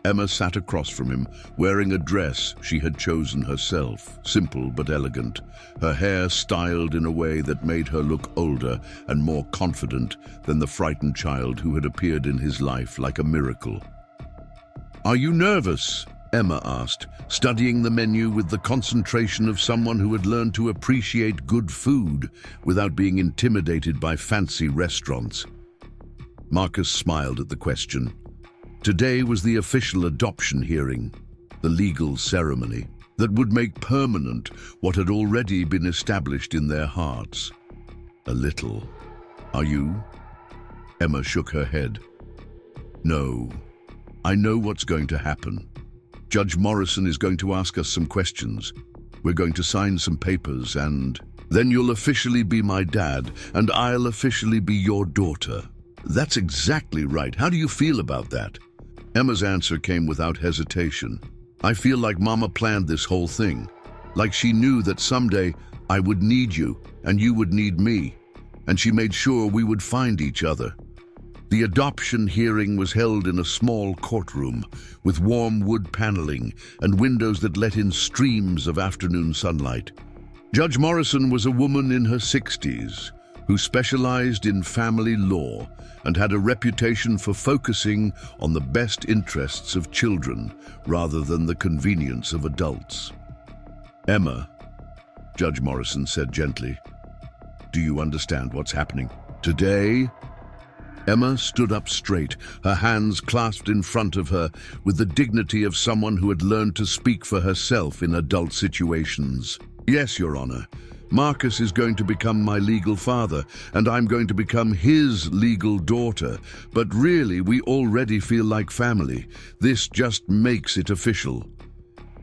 [SPEAKER 1] Emma sat across from him, wearing a dress she had chosen herself, simple but elegant, her hair styled in a way that made her look older and more confident than the frightened child who had appeared in his life like a miracle. "Are you nervous?" Emma asked, studying the menu with the concentration of someone who had learned to appreciate good food without being intimidated by fancy restaurants. Marcus smiled at the question. Today was the official adoption hearing, the legal ceremony that would make permanent what had already been established in their hearts. "A little. Are you?" Emma shook her head. "No. I know what's going to happen. Judge Morrison is going to ask us some questions. We're going to sign some papers and then you'll officially be my dad and I'll officially be your daughter." "That's exactly right. How do you feel about that?" Emma's answer came without hesitation. "I feel like Mama planned this whole thing. Like she knew that someday I would need you and you would need me. And she made sure we would find each other." The adoption hearing was held in a small courtroom with warm wood paneling and windows that let in streams of afternoon sunlight. Judge Morrison was a woman in her 60s who specialized in family law and had a reputation for focusing on the best interests of children rather than the convenience of adults. "Emma," Judge Morrison said gently, "do you understand what's happening today?" Emma stood up straight, her hands clasped in front of her with the dignity of someone who had learned to speak for herself in adult situations. "Yes, Your Honor. Marcus is going to become my legal father, and I'm going to become his legal daughter. But really, we already feel like family. This just makes it official."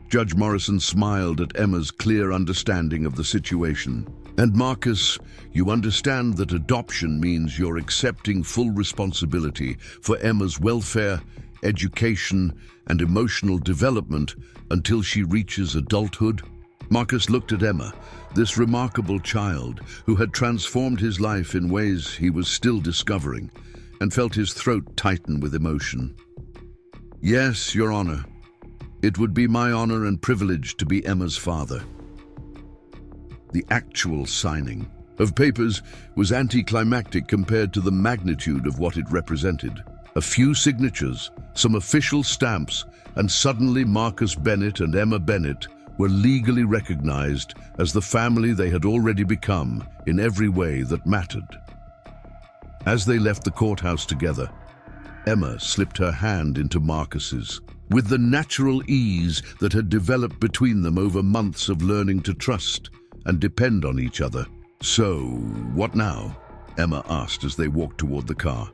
[SPEAKER 1] Judge Morrison smiled at Emma's clear understanding of the situation. "And Marcus, you understand that adoption means you're accepting full responsibility for Emma's welfare, education, and emotional development until she reaches adulthood?" Marcus looked at Emma, this remarkable child who had transformed his life in ways he was still discovering, and felt his throat tighten with emotion. "Yes, Your Honor. It would be my honor and privilege to be Emma's father." The actual signing of papers was anticlimactic compared to the magnitude of what it represented. A few signatures, some official stamps, and suddenly Marcus Bennett and Emma Bennett were legally recognized as the family they had already become in every way that mattered. As they left the courthouse together, Emma slipped her hand into Marcus's. With the natural ease that had developed between them over months of learning to trust and depend on each other. "So, what now?" Emma asked as they walked toward the car.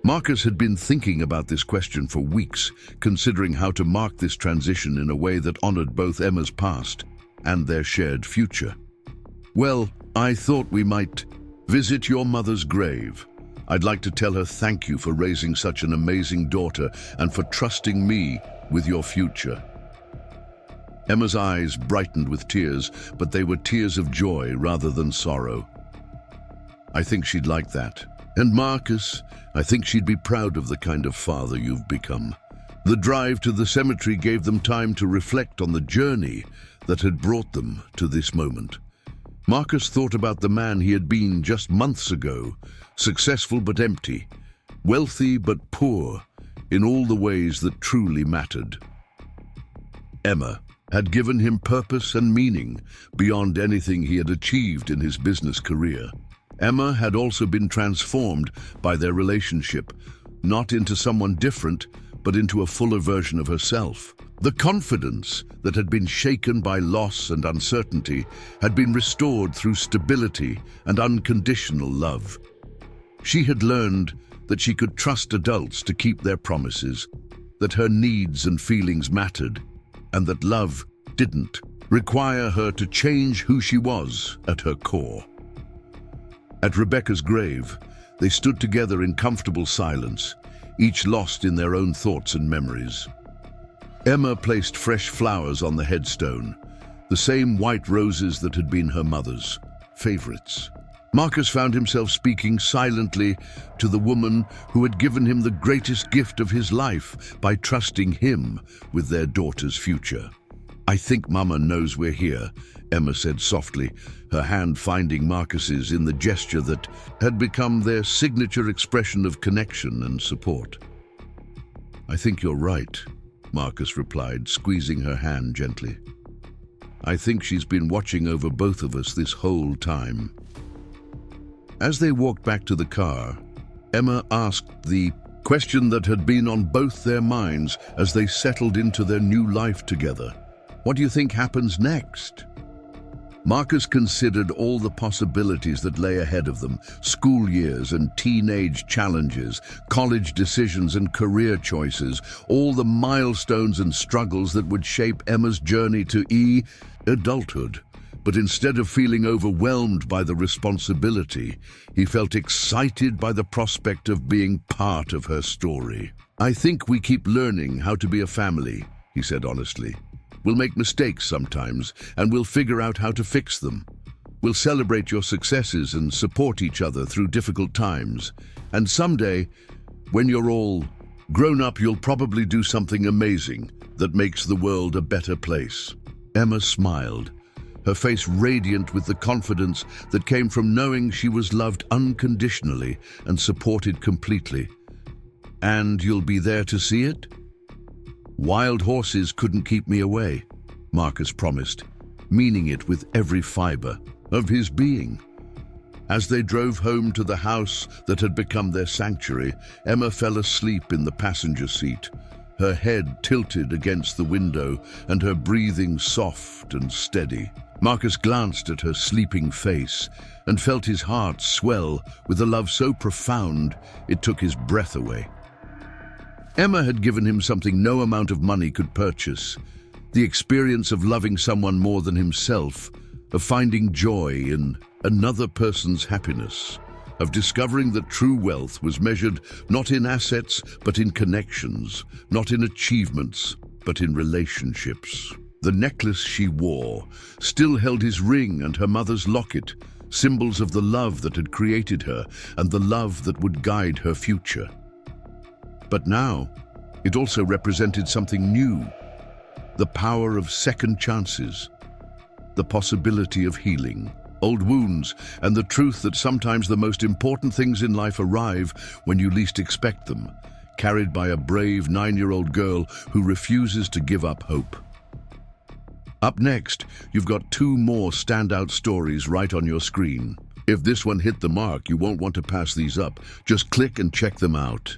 [SPEAKER 1] Marcus had been thinking about this question for weeks, considering how to mark this transition in a way that honored both Emma's past and their shared future. "Well, I thought we might visit your mother's grave. I'd like to tell her thank you for raising such an amazing daughter and for trusting me with your future." Emma's eyes brightened with tears, but they were tears of joy rather than sorrow. "I think she'd like that. And Marcus, I think she'd be proud of the kind of father you've become." The drive to the cemetery gave them time to reflect on the journey that had brought them to this moment. Marcus thought about the man he had been just months ago, successful but empty, wealthy but poor, in all the ways that truly mattered. Emma had given him purpose and meaning beyond anything he had achieved in his business career. Emma had also been transformed by their relationship, not into someone different, but into a fuller version of herself. The confidence that had been shaken by loss and uncertainty had been restored through stability and unconditional love. She had learned that she could trust adults to keep their promises, that her needs and feelings mattered, and that love didn't require her to change who she was at her core. At Rebecca's grave, they stood together in comfortable silence, each lost in their own thoughts and memories. Emma placed fresh flowers on the headstone, the same white roses that had been her mother's favorites. Marcus found himself speaking silently to the woman who had given him the greatest gift of his life by trusting him with their daughter's future. "I think Mama knows we're here," Emma said softly, her hand finding Marcus's in the gesture that had become their signature expression of connection and support. "I think you're right," Marcus replied, squeezing her hand gently. "I think she's been watching over both of us this whole time." As they walked back to the car, Emma asked the question that had been on both their minds as they settled into their new life together. "What do you think happens next?" Marcus considered all the possibilities that lay ahead of them: school years and teenage challenges, college decisions and career choices, all the milestones and struggles that would shape Emma's journey to adulthood. But instead of feeling overwhelmed by the responsibility, he felt excited by the prospect of being part of her story. "I think we keep learning how to be a family," he said honestly. "We'll make mistakes sometimes, and we'll figure out how to fix them. We'll celebrate your successes and support each other through difficult times. And someday, when you're all grown up, you'll probably do something amazing that makes the world a better place." Emma smiled, her face radiant with the confidence that came from knowing she was loved unconditionally and supported completely. "And you'll be there to see it?" "Wild horses couldn't keep me away," Marcus promised, meaning it with every fiber of his being. As they drove home to the house that had become their sanctuary, Emma fell asleep in the passenger seat, her head tilted against the window and her breathing soft and steady. Marcus glanced at her sleeping face and felt his heart swell with a love so profound it took his breath away. Emma had given him something no amount of money could purchase: the experience of loving someone more than himself, of finding joy in another person's happiness, of discovering that true wealth was measured not in assets but in connections, not in achievements but in relationships. The necklace she wore still held his ring and her mother's locket, symbols of the love that had created her and the love that would guide her future. But now, it also represented something new: the power of second chances, the possibility of healing old wounds, and the truth that sometimes the most important things in life arrive when you least expect them, carried by a brave 9-year-old girl who refuses to give up hope. Up next, you've got 2 more standout stories right on your screen. If this one hit the mark, you won't want to pass these up. Just click and check them out.